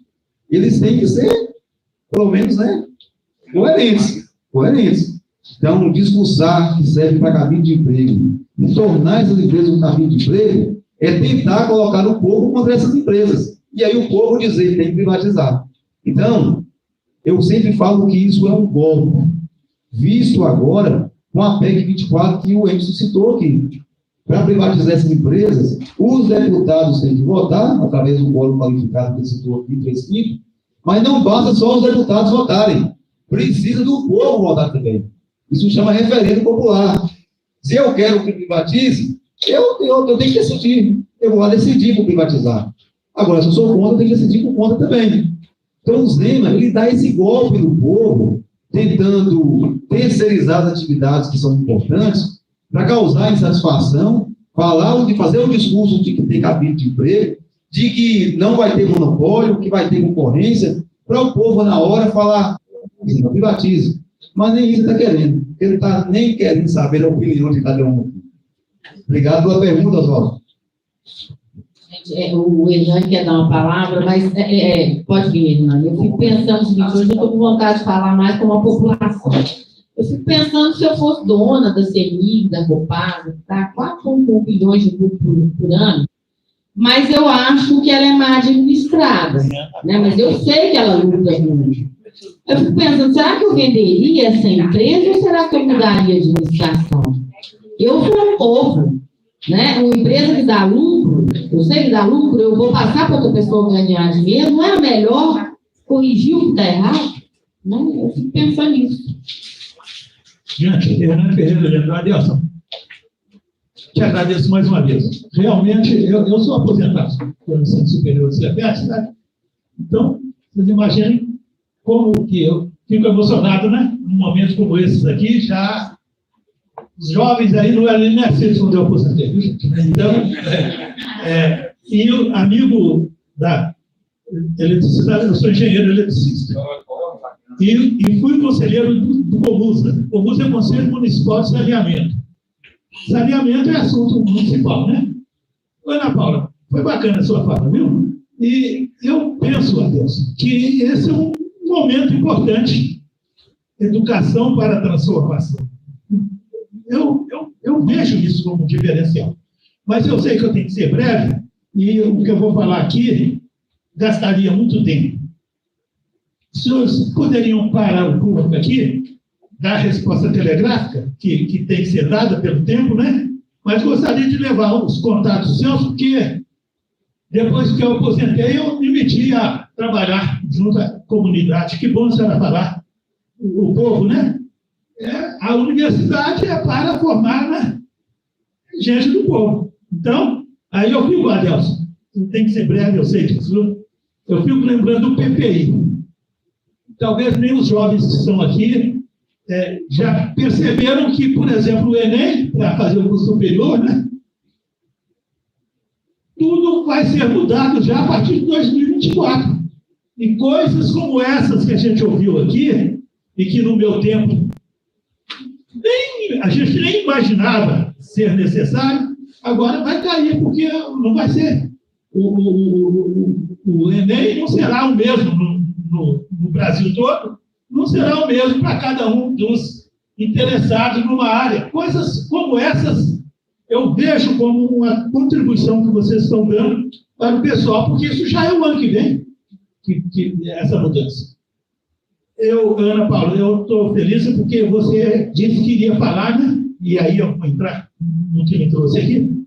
eles têm que ser, pelo menos, né, coerentes. Então, discursar que serve para cabide de emprego e tornar essas empresas um cabide de emprego é tentar colocar o povo contra essas empresas. E aí o povo dizer que tem que privatizar. Então, eu sempre falo que isso é um golpe, visto agora com a PEC 24 que o Emerson citou aqui. Para privatizar essas empresas, os deputados têm que votar, através do quórum qualificado que ele citou aqui, 3/5, mas não basta só os deputados votarem. Precisa do povo votar também. Isso chama referendo popular. Se eu quero que privatize, eu tenho que decidir. Eu vou lá decidir por privatizar. Agora, se eu sou contra, eu tenho que decidir por conta também. Então, o Zema, ele dá esse golpe no povo, tentando terceirizar as atividades que são importantes, para causar insatisfação, fazer um discurso de que tem cabide de emprego, de que não vai ter monopólio, que vai ter concorrência, para o povo, na hora, falar, não privatize. Mas nem isso ele está querendo. Ele não está nem querendo saber a opinião de cada um. Obrigado pela pergunta, Oswaldo. O Hernani quer dar uma palavra, mas pode vir, Hernani. Eu fico pensando o seguinte, hoje eu estou com vontade de falar mais com a população. Eu fico pensando se eu fosse dona da CEMIG, da Copasa, tá? 4,1 bilhões de lucro por ano, mas eu acho que ela é mal administrada, né? Mas eu sei que ela lucra muito. Eu fico pensando, será que eu venderia essa empresa ou será que eu mudaria de administração? Eu sou um povo, né? Uma empresa que dá lucro, eu sei que dá lucro, eu vou passar para outra pessoa ganhar dinheiro, não é melhor corrigir o que está errado? Né? Eu fico pensando nisso. Gente, Hernani Ferreira de Andrade, te agradeço mais uma vez. Realmente, eu sou aposentado pelo Centro Superior de CEPET, né? Então, vocês imaginem como que eu fico emocionado, né? Num momento como esses aqui, já os jovens aí não eram nem nascidos quando eu aposentei, viu, gente? Então, e o amigo da eletricidade, eu sou engenheiro eletricista. E fui conselheiro do Comusa. Comusa é Conselho Municipal de Saneamento. Saneamento é assunto municipal, né? Ana Paula, foi bacana a sua fala, viu? E eu penso, Adelson, que esse é um momento importante. Educação para a transformação. Eu vejo isso como um diferencial. Mas eu sei que eu tenho que ser breve, e o que eu vou falar aqui gastaria muito tempo. Os senhores poderiam parar o público aqui, dar a resposta telegráfica, que tem que ser dada pelo tempo, né? Mas gostaria de levar os contatos seus, porque depois que eu aposentei, eu me meti a trabalhar junto à comunidade. Que bom a senhora falar. O povo, né? A universidade é para formar, né, gente do povo. Então, aí eu fico, Adelson, tem que ser breve, eu sei disso. Eu fico lembrando do PPI. Talvez nem os jovens que estão aqui já perceberam que, por exemplo, o Enem, para fazer o curso superior, né, tudo vai ser mudado já a partir de 2024. E coisas como essas que a gente ouviu aqui, e que no meu tempo a gente nem imaginava ser necessário, agora vai cair, porque não vai ser. O Enem não será o mesmo no Brasil todo, não será o mesmo para cada um dos interessados numa área. Coisas como essas eu vejo como uma contribuição que vocês estão dando para o pessoal, porque isso já é o ano que vem, essa mudança. Ana Paula, eu estou feliz porque você disse que iria falar, né? E aí eu vou entrar no que me trouxe aqui,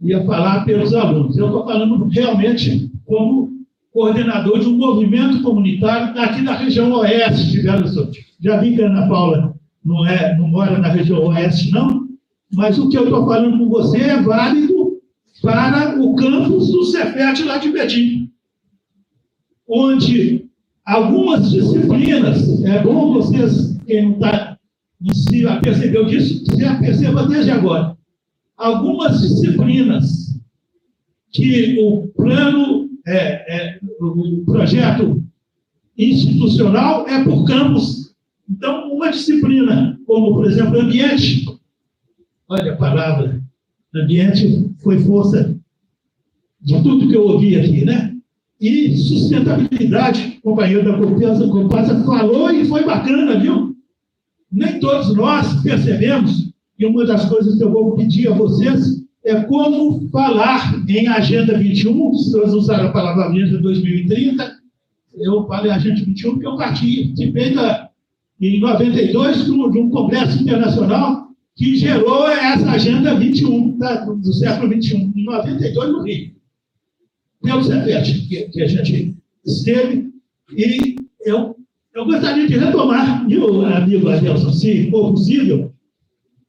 ia falar pelos alunos. Eu estou falando realmente como coordenador de um movimento comunitário aqui da região oeste de Belo Horizonte. Já vi que a Ana Paula não mora na região oeste, não, mas o que eu estou falando com você é válido para o campus do Cefet lá de Betim, onde algumas disciplinas, é bom vocês, quem não se percebeu disso, já perceba desde agora. Algumas disciplinas que o plano, o projeto institucional é por campus. Então, uma disciplina, como, por exemplo, ambiente, olha a palavra, ambiente foi força de tudo que eu ouvi aqui, né? E sustentabilidade, o companheiro da Copasa falou e foi bacana, viu? Nem todos nós percebemos, e uma das coisas que eu vou pedir a vocês é como falar em Agenda 21, se vocês usaram a palavra Agenda 2030, eu falei Agenda 21 porque eu participei em 92 de um congresso internacional que gerou essa Agenda 21 do século 21, em 92 no Rio. Pelo Cefet, que a gente esteve, e eu gostaria de retomar, meu amigo Adelson, se for possível,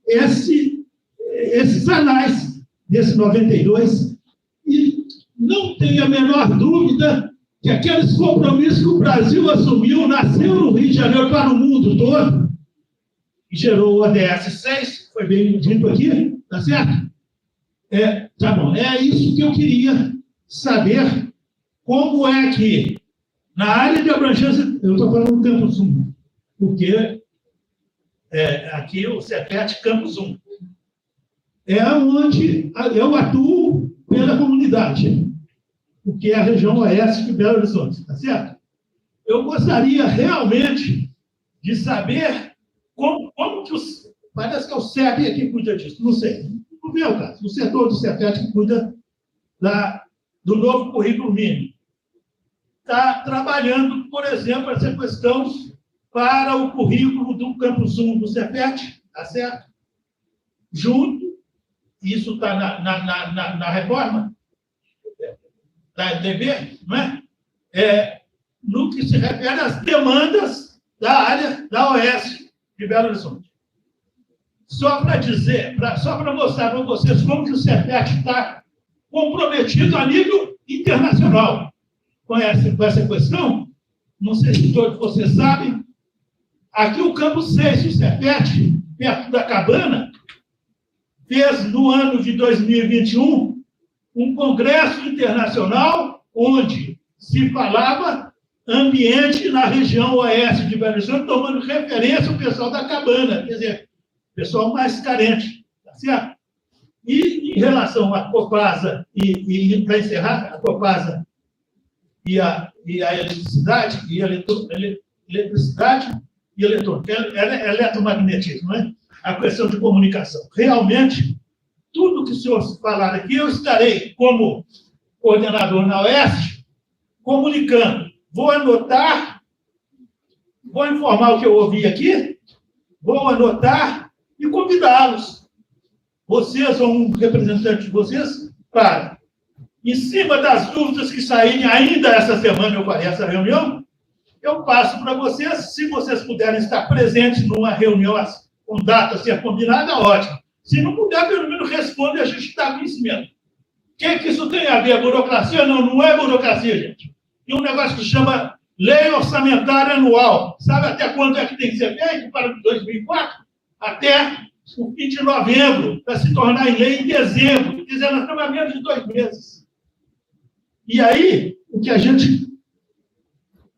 esses anais desse 92, e não tenho a menor dúvida que aqueles compromissos que o Brasil assumiu, nasceu no Rio de Janeiro para o mundo todo, e gerou o ODS 6, foi bem dito aqui, tá certo? Tá bom, é isso que eu queria saber, como é que, na área de abrangência, eu estou falando do Campus 1, porque aqui o Cefet Campus 1, é onde eu atuo pela comunidade, porque é a região oeste de Belo Horizonte, tá certo? Eu gostaria realmente de saber como que parece que é o CEP que cuida disso, não sei, no meu caso, o setor do Cefet que cuida do novo currículo mínimo. Está trabalhando, por exemplo, essa questão para o currículo do Campus 1 do Cefet, tá certo? Junto, isso está na reforma da DB, não é? No que se refere às demandas da área da oeste de Belo Horizonte. Só para dizer, só para mostrar para vocês como que o Cefet está comprometido a nível internacional com essa questão. Não sei se todos vocês sabem, aqui o Campus 6 do Cefet, perto da Cabana, fez no ano de 2021 um congresso internacional onde se falava ambiente na região oeste de Belo Horizonte, tomando referência o pessoal da Cabana, quer dizer, pessoal mais carente, tá certo? E em relação à Copasa, e para encerrar, a Copasa e a eletricidade, eletricidade e eletrônica, eletromagnetismo, né? A questão de comunicação. Realmente, tudo que o senhor falar aqui, eu estarei como coordenador na Oeste, comunicando. Vou anotar, vou informar o que eu ouvi aqui, vou anotar e convidá-los. Vocês ou um representante de vocês, para, em cima das dúvidas que saírem ainda essa semana, eu farei essa reunião, eu passo para vocês, se vocês puderem estar presentes numa reunião com data a ser combinada, ótimo. Se não puder, pelo menos responde e a gente está conhecimento. O que isso tem a ver? Burocracia? Não, não é burocracia, gente. Tem um negócio que chama Lei Orçamentária Anual. Sabe até quando é que tem que ser feito? Para 2004? Até o fim de novembro, para se tornar em lei em dezembro. Quer dizer, nós estamos há menos de 2 meses. E aí, o que a gente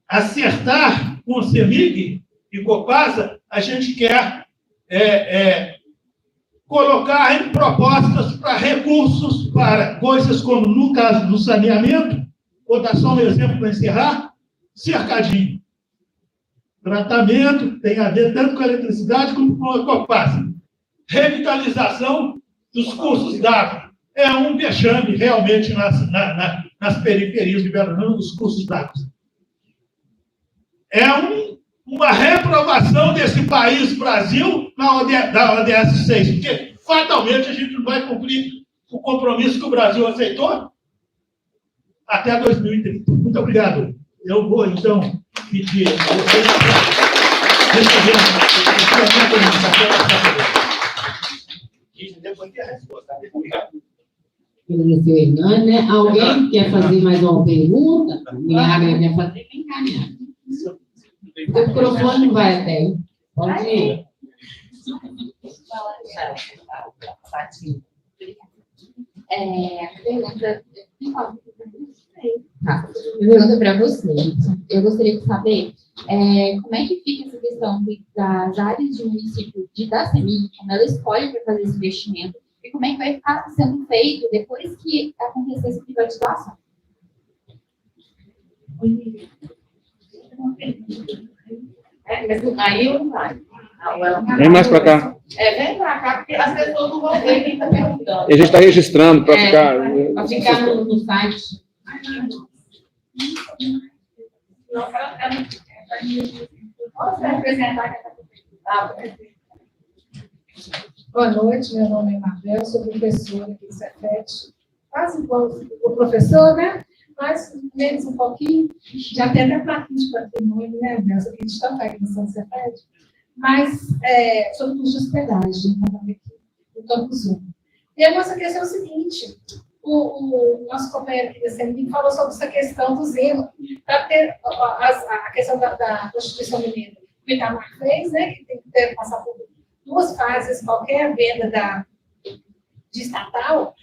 acertar com o CEMIG e Copasa, a gente quer colocar em propostas para recursos, para coisas como, no caso do saneamento, vou dar só um exemplo para encerrar, cercadinho. Tratamento tem a ver tanto com a eletricidade como com a Copasa. Revitalização dos cursos d'água. É um vexame, realmente, nas periferias de Belo Horizonte, dos cursos d'água. É uma reprovação desse país, Brasil, da ODS 6, porque fatalmente a gente não vai cumprir o compromisso que o Brasil aceitou até 2030. Muito obrigado. Eu vou, então, pedir a vocês para receber a comunicação. Depois tem a resposta. Obrigado. Agradecer o Hernani, né? Alguém quer fazer mais uma pergunta? Milagre quer fazer? Vem cá, Milagre. O microfone não vai até aí. Pode ir. Pergunta para você. Eu gostaria de saber como é que fica essa questão das áreas de município da CEMIG, como ela escolhe para fazer esse investimento, e como é que vai ficar sendo feito depois que acontecer essa privatização. Mas aí eu não vai. Vem mais para cá. Vem para cá, porque as pessoas não vão ver quem está perguntando. E a gente está registrando para ficar. Para ficar no site. Posso apresentar? Boa noite, meu nome é Marvel, sou professora aqui do Cefet, quase igual o professor, né? Mas menos um pouquinho, já tem até plaquinha de patrimônio, né, Belsa, que a gente está aqui no São Cefet, mas sobre o custo de hospedagem, aqui no Campus 1. E a nossa questão é o seguinte, o nosso companheiro aqui da CEMIG falou sobre essa questão do zelo, para ter a questão da Constituição Mineira. O Itamar fez, né, que tem que passar por 2 fases, qualquer venda de estatal.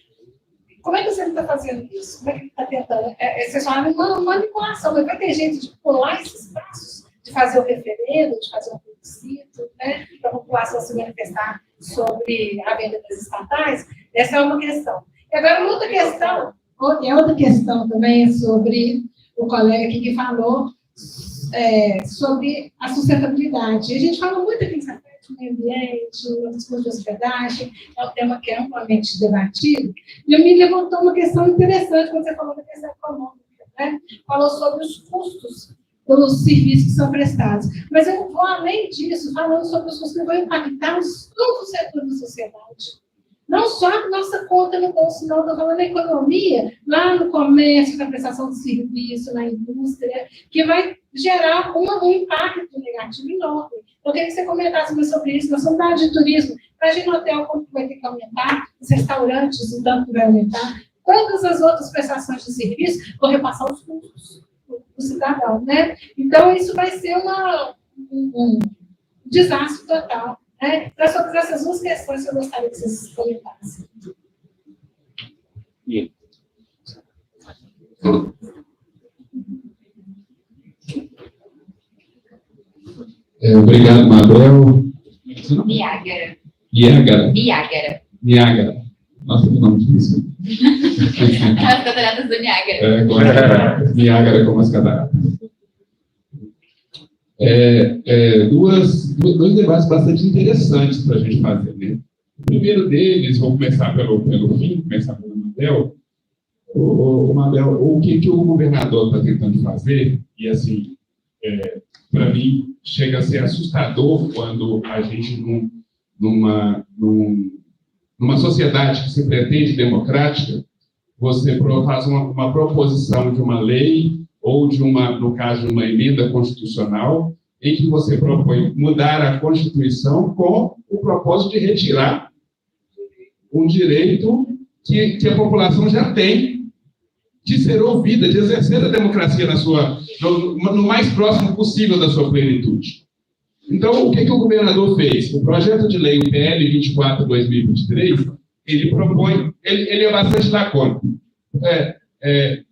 Como é que você está fazendo isso? Como é que está tentando? Você fala uma manipulação, mas vai ter jeito de pular esses passos, de fazer o referendo, de fazer um plebiscito, né, para a população se manifestar sobre a venda das estatais? Essa é uma questão. E agora, outra questão também é sobre o colega aqui que falou sobre a sustentabilidade. A gente fala muito aqui em São Paulo, meio ambiente, o discurso de hospedagem, é um tema que é amplamente debatido, e me levantou uma questão interessante quando você falou da questão econômica, né? Falou sobre os custos dos serviços que são prestados. Mas eu vou além disso, falando sobre os custos que vão impactar todos os setores da sociedade. Não só a nossa conta no bolso, não, estou falando da economia, lá no comércio, na prestação de serviço, na indústria, que vai gerar um impacto negativo enorme. Eu queria que você comentasse mais sobre isso. Nós somos da área de turismo. Imagina o hotel, como vai ter que aumentar, os restaurantes, o tanto que vai aumentar. Todas as outras prestações de serviço vão repassar os custos do cidadão, né? Então, isso vai ser um desastre total. Então, sobre essas 2 questões que eu gostaria que vocês comentassem. Obrigado, Mabel. Niágara. Niágara. Niágara. Niágara. Nossa, que nome difícil. As cataratas do Niágara. Niágara como as cataratas. Dois debates bastante interessantes para a gente fazer, né? O primeiro deles, vou começar pelo fim, começar pelo Mabel. Mabel, o que o governador está tentando fazer, e assim, para mim, chega a ser assustador quando a gente, numa sociedade que se pretende democrática, você faz uma proposição de uma lei ou no caso, de uma emenda constitucional, em que você propõe mudar a Constituição com o propósito de retirar um direito que a população já tem de ser ouvida, de exercer a democracia no mais próximo possível da sua plenitude. Então, o que o governador fez? O projeto de lei, o PL 24/2023, ele propõe, ele é bastante lacônico.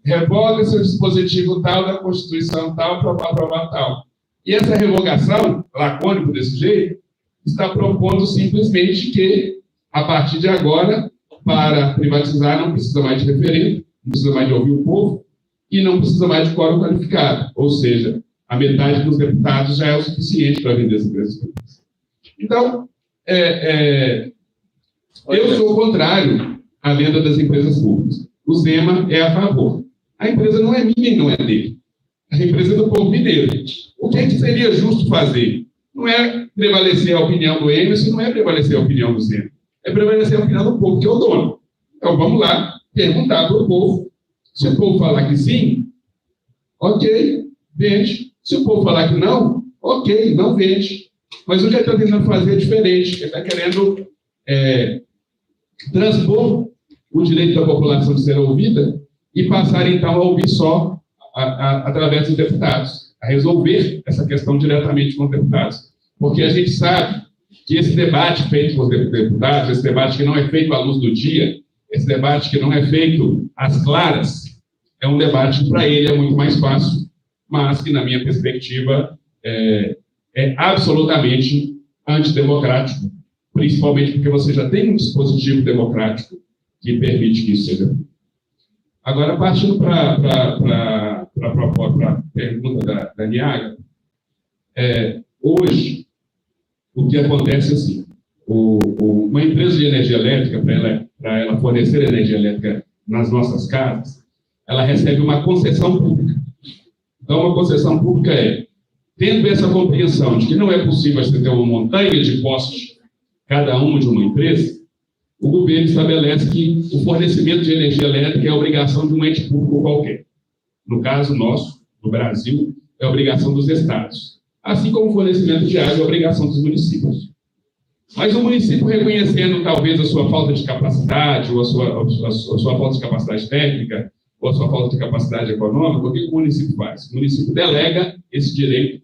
Revoga-se o dispositivo tal da Constituição tal para aprovar tal. E essa revogação, lacônico desse jeito, está propondo simplesmente que, a partir de agora, para privatizar, não precisa mais de referendo, não precisa mais de ouvir o povo, e não precisa mais de quórum qualificado. Ou seja, a metade dos deputados já é o suficiente para vender as empresas públicas. Então, eu sou contrário à venda das empresas públicas. O Zema é a favor. A empresa não é minha e não é dele. A empresa é do povo mineiro. O que seria justo fazer? Não é prevalecer a opinião do Emerson, não é prevalecer a opinião do Zema. É prevalecer a opinião do povo, que é o dono. Então, vamos lá, perguntar para o povo. Se o povo falar que sim, ok, vende. Se o povo falar que não, ok, não vende. Mas o que ele está tentando fazer é diferente. Ele está querendo transpor o direito da população de ser ouvida e passar, então, a ouvir só através dos deputados, a resolver essa questão diretamente com os deputados. Porque a gente sabe que esse debate feito com os deputados, esse debate que não é feito à luz do dia, esse debate que não é feito às claras, é um debate que, para ele, é muito mais fácil, mas que, na minha perspectiva, é absolutamente antidemocrático, principalmente porque você já tem um dispositivo democrático que permite que isso seja feito. Agora, partindo para a pergunta da Niágara, hoje, o que acontece é assim, uma empresa de energia elétrica, para ela fornecer energia elétrica nas nossas casas, ela recebe uma concessão pública. Então, uma concessão pública tendo essa compreensão de que não é possível você ter uma montanha de postes, cada uma de uma empresa, o governo estabelece que o fornecimento de energia elétrica é a obrigação de um ente público qualquer. No caso nosso, no Brasil, é a obrigação dos estados. Assim como o fornecimento de água é a obrigação dos municípios. Mas o município, reconhecendo talvez a sua falta de capacidade, ou a sua falta de capacidade técnica, ou a sua falta de capacidade econômica, o que o município faz? O município delega esse direito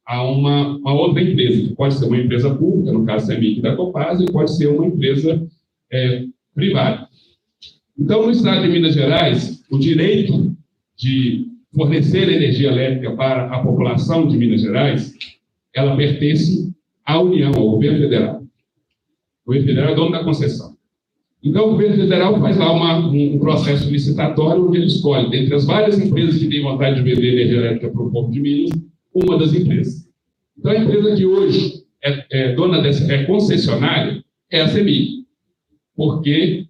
a uma outra empresa, que pode ser uma empresa pública, no caso da CEMIG da Copasa, e pode ser uma empresa privada. Então, no estado de Minas Gerais, o direito de fornecer energia elétrica para a população de Minas Gerais, ela pertence à União, ao governo federal. O governo federal é dono da concessão. Então, o governo federal faz lá um processo licitatório onde ele escolhe, dentre as várias empresas que têm vontade de vender energia elétrica para o povo de Minas, uma das empresas. Então, a empresa que hoje é concessionária é a CEMIG, porque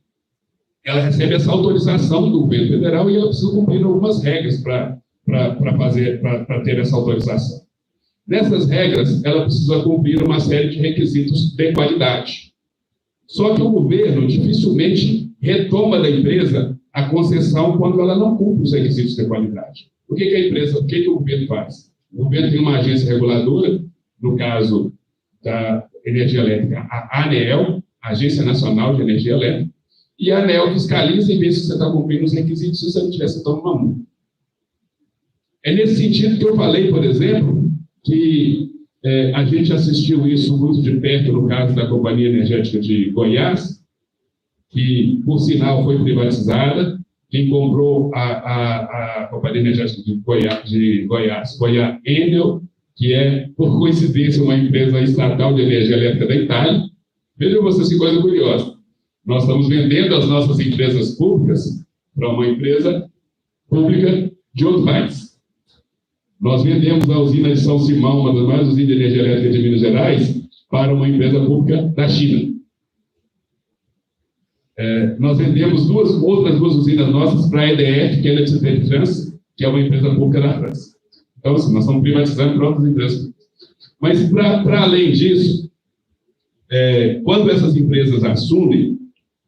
ela recebe essa autorização do governo federal e ela precisa cumprir algumas regras para ter essa autorização. Nessas regras, ela precisa cumprir uma série de requisitos de qualidade. Só que o governo dificilmente retoma da empresa a concessão quando ela não cumpre os requisitos de qualidade. O que o governo faz? O governo tem uma agência reguladora, no caso da energia elétrica, a ANEEL, Agência Nacional de Energia Elétrica, e a ANEEL fiscaliza e vê se você está cumprindo os requisitos, se você não tiver, você toma uma multa. É nesse sentido que eu falei, por exemplo, que a gente assistiu isso muito de perto no caso da Companhia Energética de Goiás, que, por sinal, foi privatizada. Quem comprou a Companhia Energética de Goiás foi a Enel, que é, por coincidência, uma empresa estatal de energia elétrica da Itália. Vejam vocês que coisa curiosa. Nós estamos vendendo as nossas empresas públicas para uma empresa pública de outro país. Nós vendemos a usina de São Simão, uma das maiores usinas de energia elétrica de Minas Gerais, para uma empresa pública da China. Nós vendemos outras duas usinas nossas para a EDF, que é a Electricité de France, que é uma empresa pública da França. Então, assim, nós estamos privatizando para outras empresas. Mas, para além disso, quando essas empresas assumem,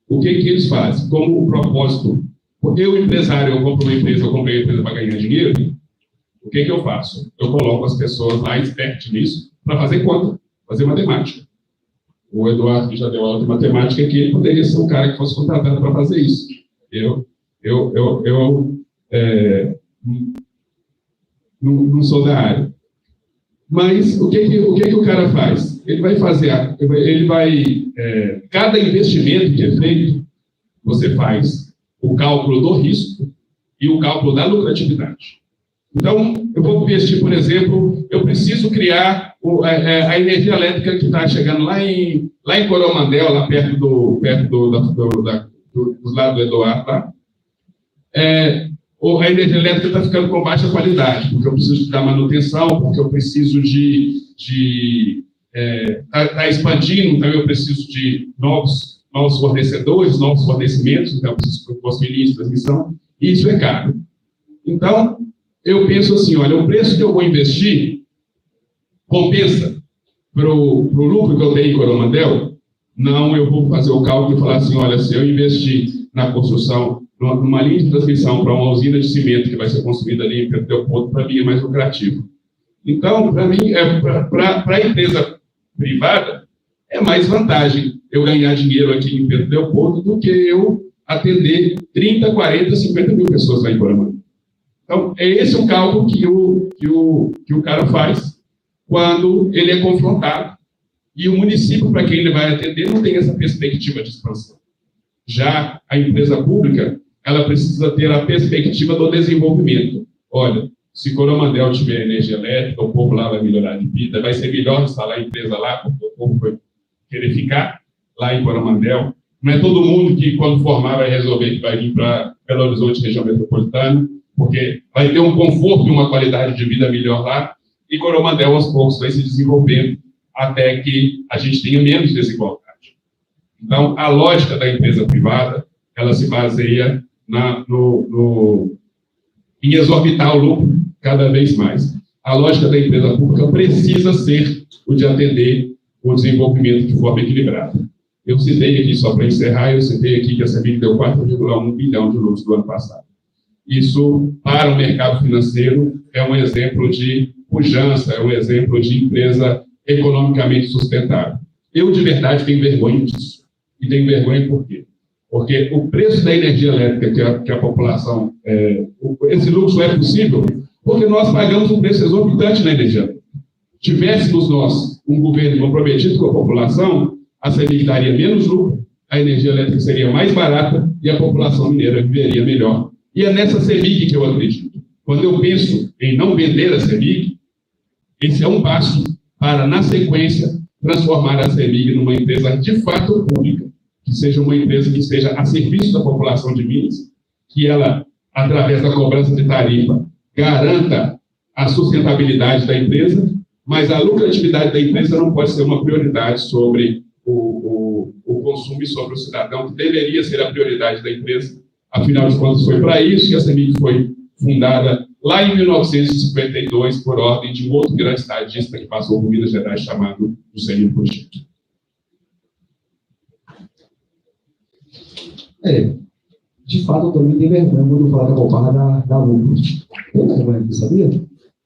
o que eles fazem? Como o propósito, porque o empresário, eu compro uma empresa, eu comprei a empresa para ganhar dinheiro, o que eu faço? Eu coloco as pessoas lá, expertas nisso, para fazer conta, fazer matemática. O Eduardo, que já deu aula de matemática aqui, ele poderia ser um cara que fosse contratado para fazer isso. Não sou da área. Mas o que o cara faz? Ele vai fazer, cada investimento que é feito, você faz o cálculo do risco e o cálculo da lucratividade. Então, eu vou investir, por exemplo, eu preciso criar a energia elétrica que está chegando lá em Coromandel, lá perto dos lados do Eduardo, lá. A energia elétrica está ficando com baixa qualidade, porque eu preciso dar manutenção, porque eu preciso tá expandindo, então eu preciso de novos fornecedores, novos fornecimentos, então eu preciso de postos de transmissão, e isso é caro. Então, eu penso assim, olha, o preço que eu vou investir compensa para o lucro que eu tenho em Coromandel? Não, eu vou fazer o cálculo e falar assim, olha, se eu investir na construção, numa linha de transmissão para uma usina de cimento que vai ser construída ali em Pedro Leopoldo, para mim é mais lucrativo. Então, para mim, para a empresa privada, é mais vantagem eu ganhar dinheiro aqui em Pedro Leopoldo do que eu atender 30, 40, 50 mil pessoas lá em Coromandel. Então, esse o cálculo que o cara faz quando ele é confrontado. E o município, para quem ele vai atender, não tem essa perspectiva de expansão. Já a empresa pública, ela precisa ter a perspectiva do desenvolvimento. Olha, se Coromandel tiver energia elétrica, o povo lá vai melhorar de vida, vai ser melhor instalar a empresa lá, porque o povo vai querer ficar lá em Coromandel. Não é todo mundo que, quando formar, vai resolver que vai vir para Belo Horizonte, região metropolitana, porque vai ter um conforto e uma qualidade de vida melhor lá, e Coromandel, aos poucos, vai se desenvolvendo até que a gente tenha menos desigualdade. Então, a lógica da empresa privada, ela se baseia em exorbitar o lucro cada vez mais. A lógica da empresa pública precisa ser o de atender o desenvolvimento de forma equilibrada. Eu citei aqui, só para encerrar, eu citei aqui que a CEMIG deu 4,1 bilhão de lucros do ano passado. Isso, para o mercado financeiro, é um exemplo de pujança, é um exemplo de empresa economicamente sustentável. Eu, de verdade, tenho vergonha disso. E tenho vergonha por quê? Porque o preço da energia elétrica que a população... esse lucro é possível porque nós pagamos um preço exorbitante na energia elétrica. Tivéssemos nós um governo comprometido com a população, a CEMIG daria menos lucro, a energia elétrica seria mais barata e a população mineira viveria melhor. E é nessa CEMIG que eu acredito. Quando eu penso em não vender a CEMIG, esse é um passo para, na sequência, transformar a CEMIG numa empresa de fato pública, que seja uma empresa que esteja a serviço da população de Minas, que ela, através da cobrança de tarifa, garanta a sustentabilidade da empresa, mas a lucratividade da empresa não pode ser uma prioridade sobre o consumo e sobre o cidadão, que deveria ser a prioridade da empresa. Afinal de contas, foi para isso que a CEMIG foi fundada lá em 1952, por ordem de um outro grande estadista que passou por Minas Gerais, chamado Juscelino Kubitschek. De fato, eu também tenho vergonha quando falo da Coparra da lucro. Eu tenho vergonha disso, sabia?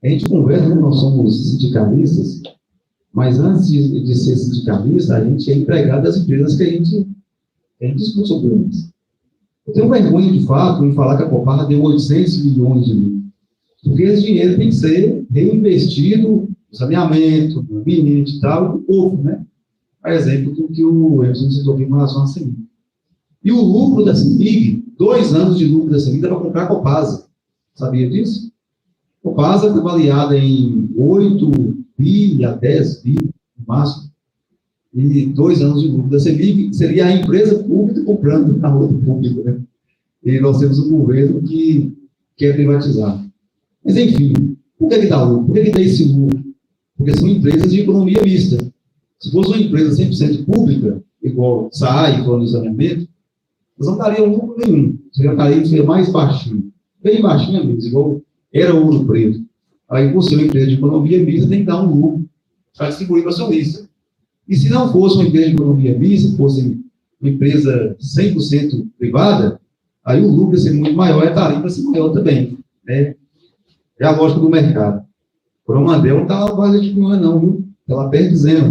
A gente conversa, né? Nós somos sindicalistas, mas antes de ser sindicalista, a gente é empregado das empresas que a gente discute sobre elas. Eu tenho vergonha, de fato, em falar que a Coparra deu 800 milhões de lucro. Porque esse dinheiro tem que ser reinvestido no saneamento, no ambiente e tal, no povo, né? Por exemplo, do que o Emerson citou aqui em relação à CEMIG. E o lucro da CEMIG, 2 anos de lucro da CEMIG, era para comprar a Copasa. Sabia disso? A Copasa está avaliada em 8 bi a 10 bi, no máximo, e 2 anos de lucro da CEMIG, seria a empresa pública comprando na outra pública, né? E nós temos um governo que quer privatizar. Mas, enfim, por que dá lucro? Por que dá esse lucro? Porque são empresas de economia mista. Se fosse uma empresa 100% pública, igual SAI, igual saneamento, nós não daríamos lucro nenhum. Seria mais baixinho. Bem baixinho mesmo, igual era Ouro Preto. Aí você, uma empresa de economia mista, tem que dar um lucro para distribuir para o acionista. E se não fosse uma empresa de economia mista, fosse uma empresa 100% privada, aí o lucro ia ser muito maior e a tarifa ia ser maior também. Né? É a lógica do mercado. O Coromandel não está quase de cunha, não, viu? Ela perde dizendo.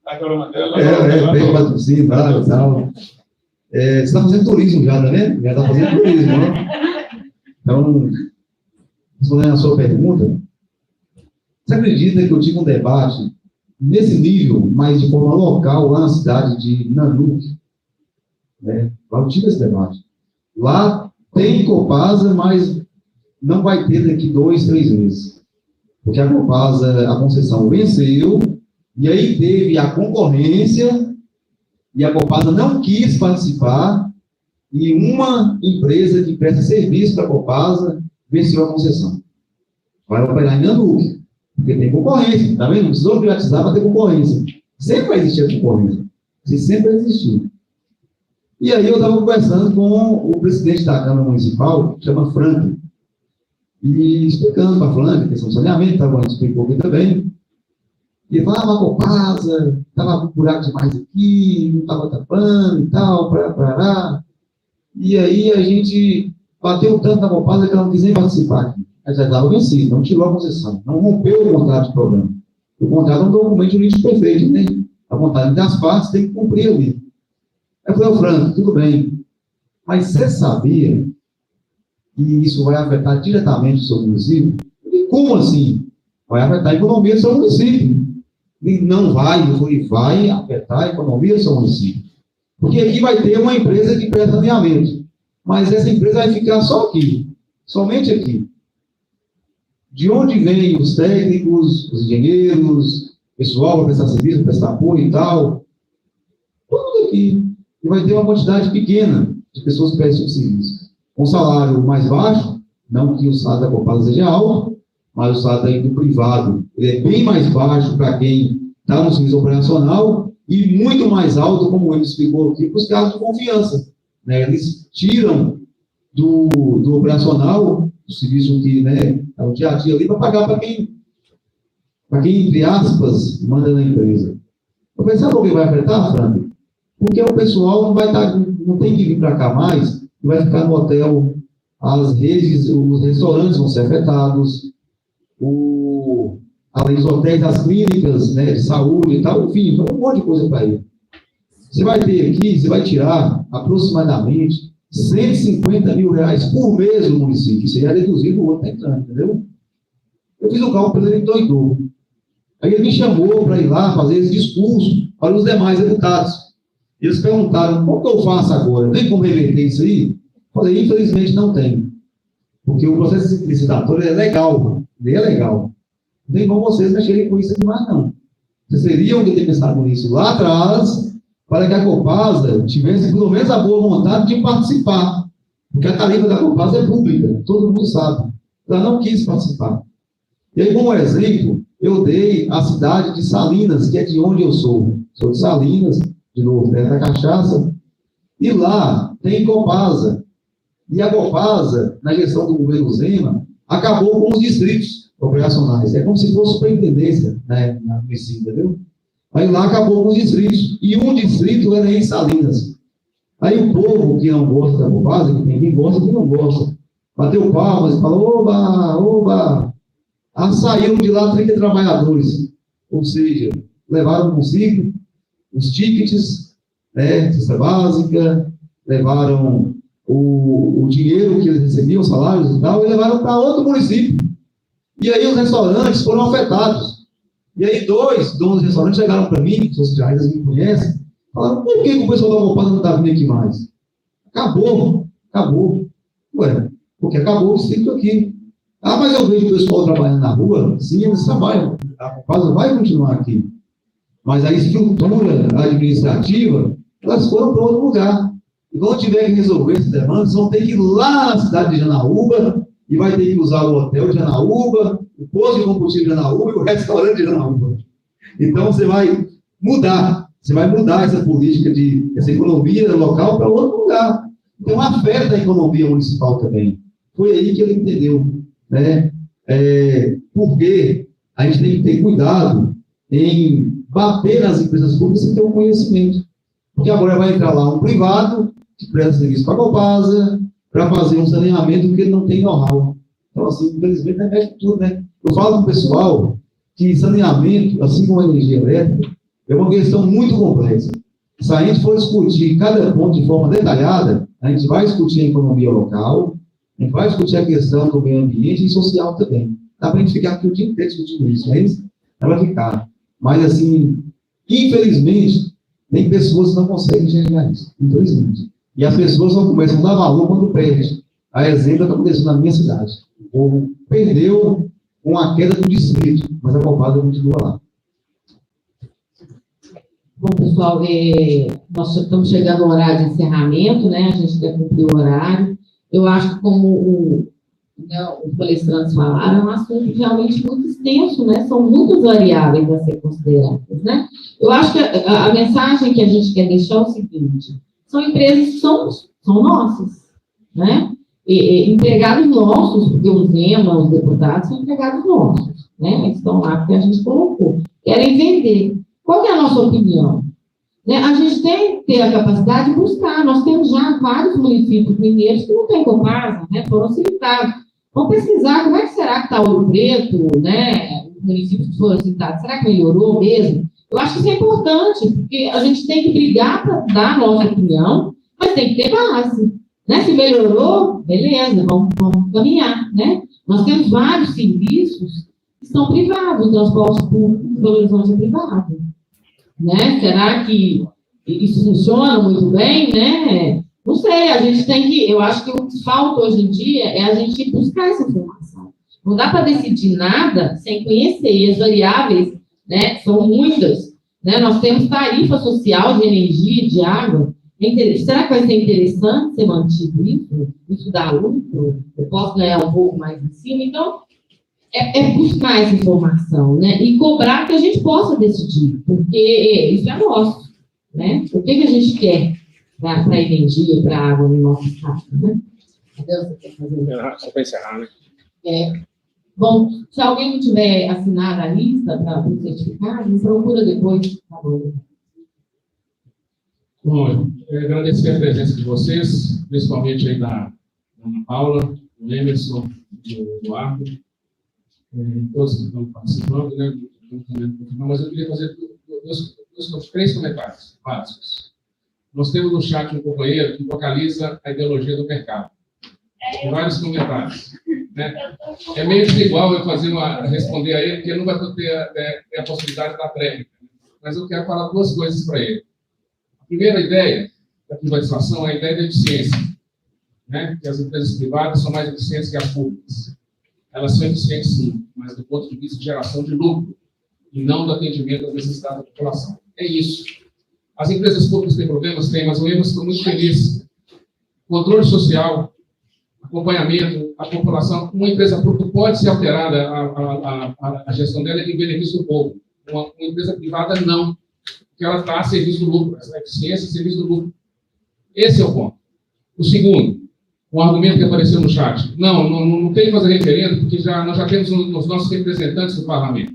Perde patrocínio, tal. Você está fazendo turismo já, tá vendo? Já está fazendo turismo, né? Então, respondendo a sua pergunta, você acredita que eu tive um debate nesse nível, mas de forma local, lá na cidade de Nanuque? Né? Lá eu tive esse debate. Lá tem Copasa, mas não vai ter daqui 2, 3 meses. Porque a Copasa, a concessão venceu, e aí teve a concorrência, e a Copasa não quis participar, e uma empresa que presta serviço para a Copasa venceu a concessão. Vai operar em Nanuque, porque tem concorrência, tá vendo? Não precisou privatizar para ter concorrência. Sempre vai existir a concorrência. Sempre vai existir. E aí eu estava conversando com o presidente da Câmara Municipal, que chama Franklin, e explicando para a Franklin a questão do saneamento, a gente explicou aqui também. E ele falava, a Copasa, estava buraco demais aqui, não estava tapando e tal, parará. E aí a gente bateu tanto na Copasa que ela não quis nem participar aqui. Ela já estava vencida, não tirou a concessão, não rompeu o contrato de programa. O contrato é um documento jurídico perfeito, né? A vontade das partes tem que cumprir ali. Aí eu falei, Franco, tudo bem, mas você sabia que isso vai afetar diretamente o seu município? E como assim? Vai afetar a economia do seu município. E não vai, eu falei, vai afetar a economia do seu município. Porque aqui vai ter uma empresa que presta saneamento, mas essa empresa vai ficar só aqui, somente aqui. De onde vêm os técnicos, os engenheiros, pessoal para prestar serviço, para prestar apoio e tal? Tudo aqui. E vai ter uma quantidade pequena de pessoas que prestam serviço. Com salário mais baixo, não que o salário da Copasa seja alto, mas o salário do privado ele é bem mais baixo para quem está no serviço operacional e muito mais alto, como ele explicou aqui, para os casos de confiança. Né? Eles tiram do operacional, o serviço que é o dia a dia ali, para pagar para quem, entre aspas, manda na empresa. Eu pensei, sabe por que vai afetar, Fran? Porque o pessoal não tem que vir para cá mais, e vai ficar no hotel, as redes, os restaurantes vão ser afetados, além dos hotéis, as clínicas, né, de saúde e tal, enfim, um monte de coisa para ele. Você vai ter aqui, você vai tirar aproximadamente R$150 mil por mês no município. Isso aí é reduzido o outro entrando, entendeu? Eu fiz o cálculo, ele doidou. Aí ele me chamou para ir lá fazer esse discurso para os demais deputados. Eles perguntaram, como que eu faço agora? Tem como reverter isso aí? Eu falei, infelizmente não tem. Porque o processo licitatório é legal. Ele é legal. Não tem como vocês mexerem com isso demais, não. Vocês teriam que ter pensado nisso lá atrás, para que a Copasa tivesse pelo menos a boa vontade de participar. Porque a tarifa da Copasa é pública, todo mundo sabe. Ela não quis participar. E aí, como exemplo, eu dei a cidade de Salinas, que é de onde eu sou. Sou de Salinas, de novo, perto da Cachaça. E lá tem Copasa. E a Copasa, na gestão do governo Zema, acabou com os distritos operacionais. É como se fosse superintendência, né, na município, entendeu? Aí lá acabou com os distritos. E um distrito era em Salinas. Aí o povo que não gosta da Copasa, que tem quem gosta, quem não gosta, bateu palmas e falou, oba, oba. Aí saíram de lá 30 trabalhadores. Ou seja, levaram consigo os tickets, né, cesta básica, levaram o dinheiro que eles recebiam, os salários e tal, e levaram para outro município. E aí os restaurantes foram afetados. E aí 2 donos de restaurantes chegaram para mim, pessoas que já me conhecem, falaram, por que o pessoal da Copasa não está vindo aqui mais? Acabou. Ué, porque acabou o distrito aqui. Ah, mas eu vejo o pessoal trabalhando na rua. Sim, eles trabalham. A Copasa vai continuar aqui. Mas a estrutura administrativa, elas foram para outro lugar. E quando tiver que resolver essas demandas, vão ter que ir lá na cidade de Janaúba, e vai ter que usar o hotel de Janaúba, o posto de combustível de Janaúba e o restaurante de Janaúba. Então, você vai mudar essa política essa economia local para outro lugar. Então, afeta a economia municipal também. Foi aí que ele entendeu, né? Porque a gente tem que ter cuidado em bater nas empresas públicas sem ter um conhecimento. Porque agora vai entrar lá um privado que presta serviço para a Copasa, para fazer um saneamento que ele não tem know-how. Então, assim, infelizmente, mexe com tudo, né? Eu falo com o pessoal que saneamento, assim como a energia elétrica, é uma questão muito complexa. Se a gente for discutir cada ponto de forma detalhada, a gente vai discutir a economia local, a gente vai discutir a questão do meio ambiente e social também. Dá para a gente ficar aqui o dia inteiro discutindo isso, mas ela vai ficar. Mas, assim, infelizmente, tem pessoas que não conseguem enxergar isso, infelizmente. E as pessoas não começam a dar valor quando perde. A exemplo está acontecendo na minha cidade. O povo perdeu com a queda do distrito, mas a Copasa continua lá. Bom, pessoal, nós estamos chegando ao horário de encerramento, né? A gente quer cumprir o horário. Eu acho que, como os palestrantes falaram, é um assunto realmente muito extenso, né? São muitas variáveis a ser consideradas, né? Eu acho que a mensagem que a gente quer deixar é o seguinte: são empresas que são nossas, né? Empregados nossos, porque os EMA, os deputados, são empregados nossos, né? Eles estão lá porque a gente colocou. Querem vender. Qual é a nossa opinião? Né? A gente tem que ter a capacidade de buscar. Nós temos já vários municípios mineiros que não têm Copasa, né? Foram citados. Vamos pesquisar como é que será que está Ouro Preto, né? Os municípios que foram citados. Será que melhorou mesmo? Eu acho que isso é importante, porque a gente tem que brigar para dar a nossa opinião, mas tem que ter base. Né? Se melhorou, beleza, vamos caminhar. Né? Nós temos vários serviços que são privados, o transporte público em Belo Horizonte é privado. Né? Será que isso funciona muito bem? Né? Não sei, a gente tem que... Eu acho que o que falta hoje em dia é a gente buscar essa informação. Não dá para decidir nada sem conhecer, e as variáveis, né, são muitas. Né? Nós temos tarifa social de energia, de água. Será que vai ser interessante ser mantido isso? Isso dá lucro? Eu posso ganhar um pouco mais em cima? Então, buscar essa informação, né? E cobrar que a gente possa decidir, porque isso é nosso. Né? O que a gente quer para a energia, para a água no nosso estado? Né? Você quer fazer? Só para encerrar, né? Bom, se alguém não tiver assinado a lista para o certificado, me procura depois. Tá bom. Bom, eu agradecer a presença de vocês, principalmente aí da Ana Paula, do Emerson, do Eduardo, todos que estão participando, né? Mas eu queria fazer três comentários básicos. Nós temos no chat um companheiro que localiza a ideologia do mercado. Tem vários comentários. Né? É meio desigual eu responder a ele, porque ele não vai ter a possibilidade da tréplica. Mas eu quero falar duas coisas para ele. A primeira ideia da privatização é a ideia da eficiência. Né? Que as empresas privadas são mais eficientes que as públicas. Elas são eficientes, sim, mas do ponto de vista de geração de lucro, e não do atendimento às necessidades da população. É isso. As empresas públicas têm problemas? Tem, mas o Emerson ficou muito feliz. Controle social, acompanhamento, a população. Uma empresa pública pode ser alterada, a gestão dela em benefício do povo. Uma empresa privada, não. Porque ela está a serviço do lucro. A eficiência a serviço do lucro. Esse é o ponto. O segundo, um argumento que apareceu no chat. Não tem que fazer referendo, porque nós já temos os nossos representantes do parlamento.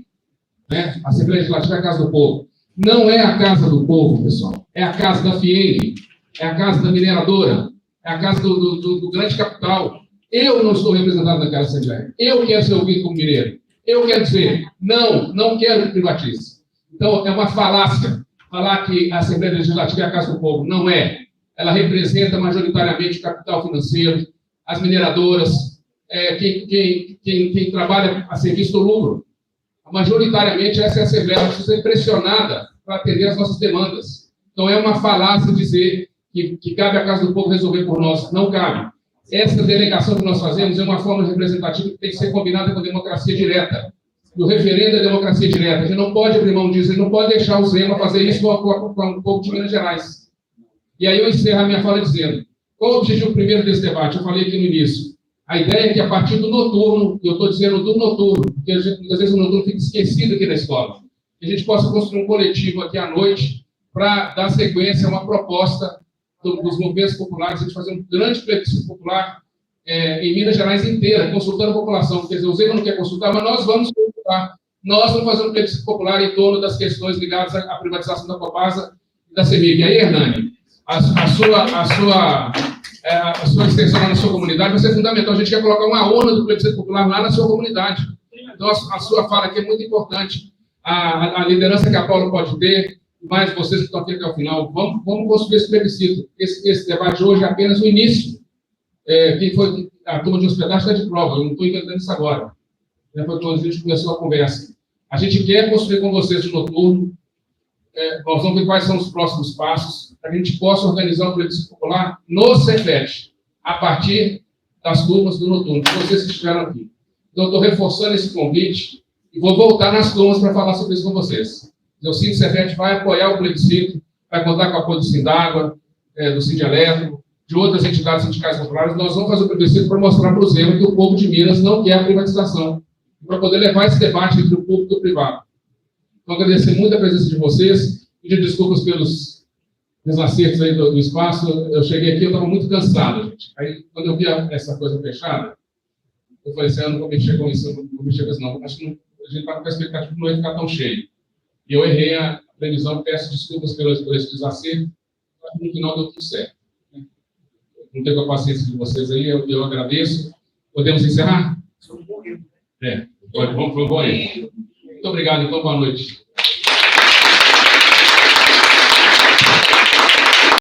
Né? A Assembleia Legislativa é a casa do povo. Não é a casa do povo, pessoal. É a casa da FIENG, é a casa da mineradora, é a casa do grande capital. Eu não estou representado naquela Assembleia. Eu quero ser ouvido como mineiro. Eu quero dizer, não quero que privatize. Então, é uma falácia falar que a Assembleia Legislativa é a casa do povo. Não é. Ela representa majoritariamente o capital financeiro, as mineradoras, quem trabalha a serviço do lucro. Majoritariamente, essa é a Assembleia. Ela precisa ser pressionada para atender as nossas demandas. Então, é uma falácia dizer que cabe à casa do povo resolver por nós. Não cabe. Essa delegação que nós fazemos é uma forma representativa que tem que ser combinada com a democracia direta. E o referendo é democracia direta. A gente não pode abrir mão disso, a gente não pode deixar o Zema fazer isso com o povo de Minas Gerais. E aí eu encerro a minha fala dizendo, qual o objetivo primeiro desse debate? Eu falei aqui no início. A ideia é que a partir do noturno, e eu estou dizendo do noturno, porque muitas vezes o noturno fica esquecido aqui na escola, que a gente possa construir um coletivo aqui à noite para dar sequência a uma proposta dos movimentos populares, a gente fazer um grande plebiscito popular em Minas Gerais inteira, consultando a população. Quer dizer, o Zema não quer consultar, mas nós vamos consultar. Nós vamos fazer um plebiscito popular em torno das questões ligadas à privatização da Copasa e da CEMIG. E aí, Hernani, a sua extensão lá na sua comunidade vai ser fundamental. A gente quer colocar uma ONU do plebiscito popular lá na sua comunidade. Então, a sua fala aqui é muito importante. A liderança que a Paula pode ter, mais vocês que estão aqui até o final, vamos construir esse plebiscito. Esse debate hoje é apenas o início. Que foi a turma de hospedagem está de prova, eu não estou inventando isso agora. Foi quando a gente começou a conversa. A gente quer construir com vocês no noturno. Nós vamos ver quais são os próximos passos, para que a gente possa organizar um plebiscito popular no Cefet, a partir das turmas do noturno, que vocês que estiveram aqui. Então, eu estou reforçando esse convite e vou voltar nas turmas para falar sobre isso com vocês. O Cine Cefet vai apoiar o plebiscito, vai contar com o apoio do Sindágua, do Sindeletro, de outras entidades sindicais populares. Nós vamos fazer o plebiscito para mostrar para o Zema que o povo de Minas não quer a privatização, para poder levar esse debate entre o público e o privado. Então, agradecer muito a presença de vocês, pedir desculpas pelos desacertos aí do espaço. Eu cheguei aqui, eu estava muito cansado, gente. Aí, quando eu vi essa coisa fechada, eu falei assim, eu não vou mexer com isso, não. Acho que a gente está com a expectativa que não vai ficar tão cheio. E eu errei a previsão, peço desculpas por esse desacerto, mas no final deu tudo certo. Não tenho a paciência de vocês aí, eu agradeço. Podemos encerrar? Vamos, foi bom aí. Muito obrigado, então, boa noite.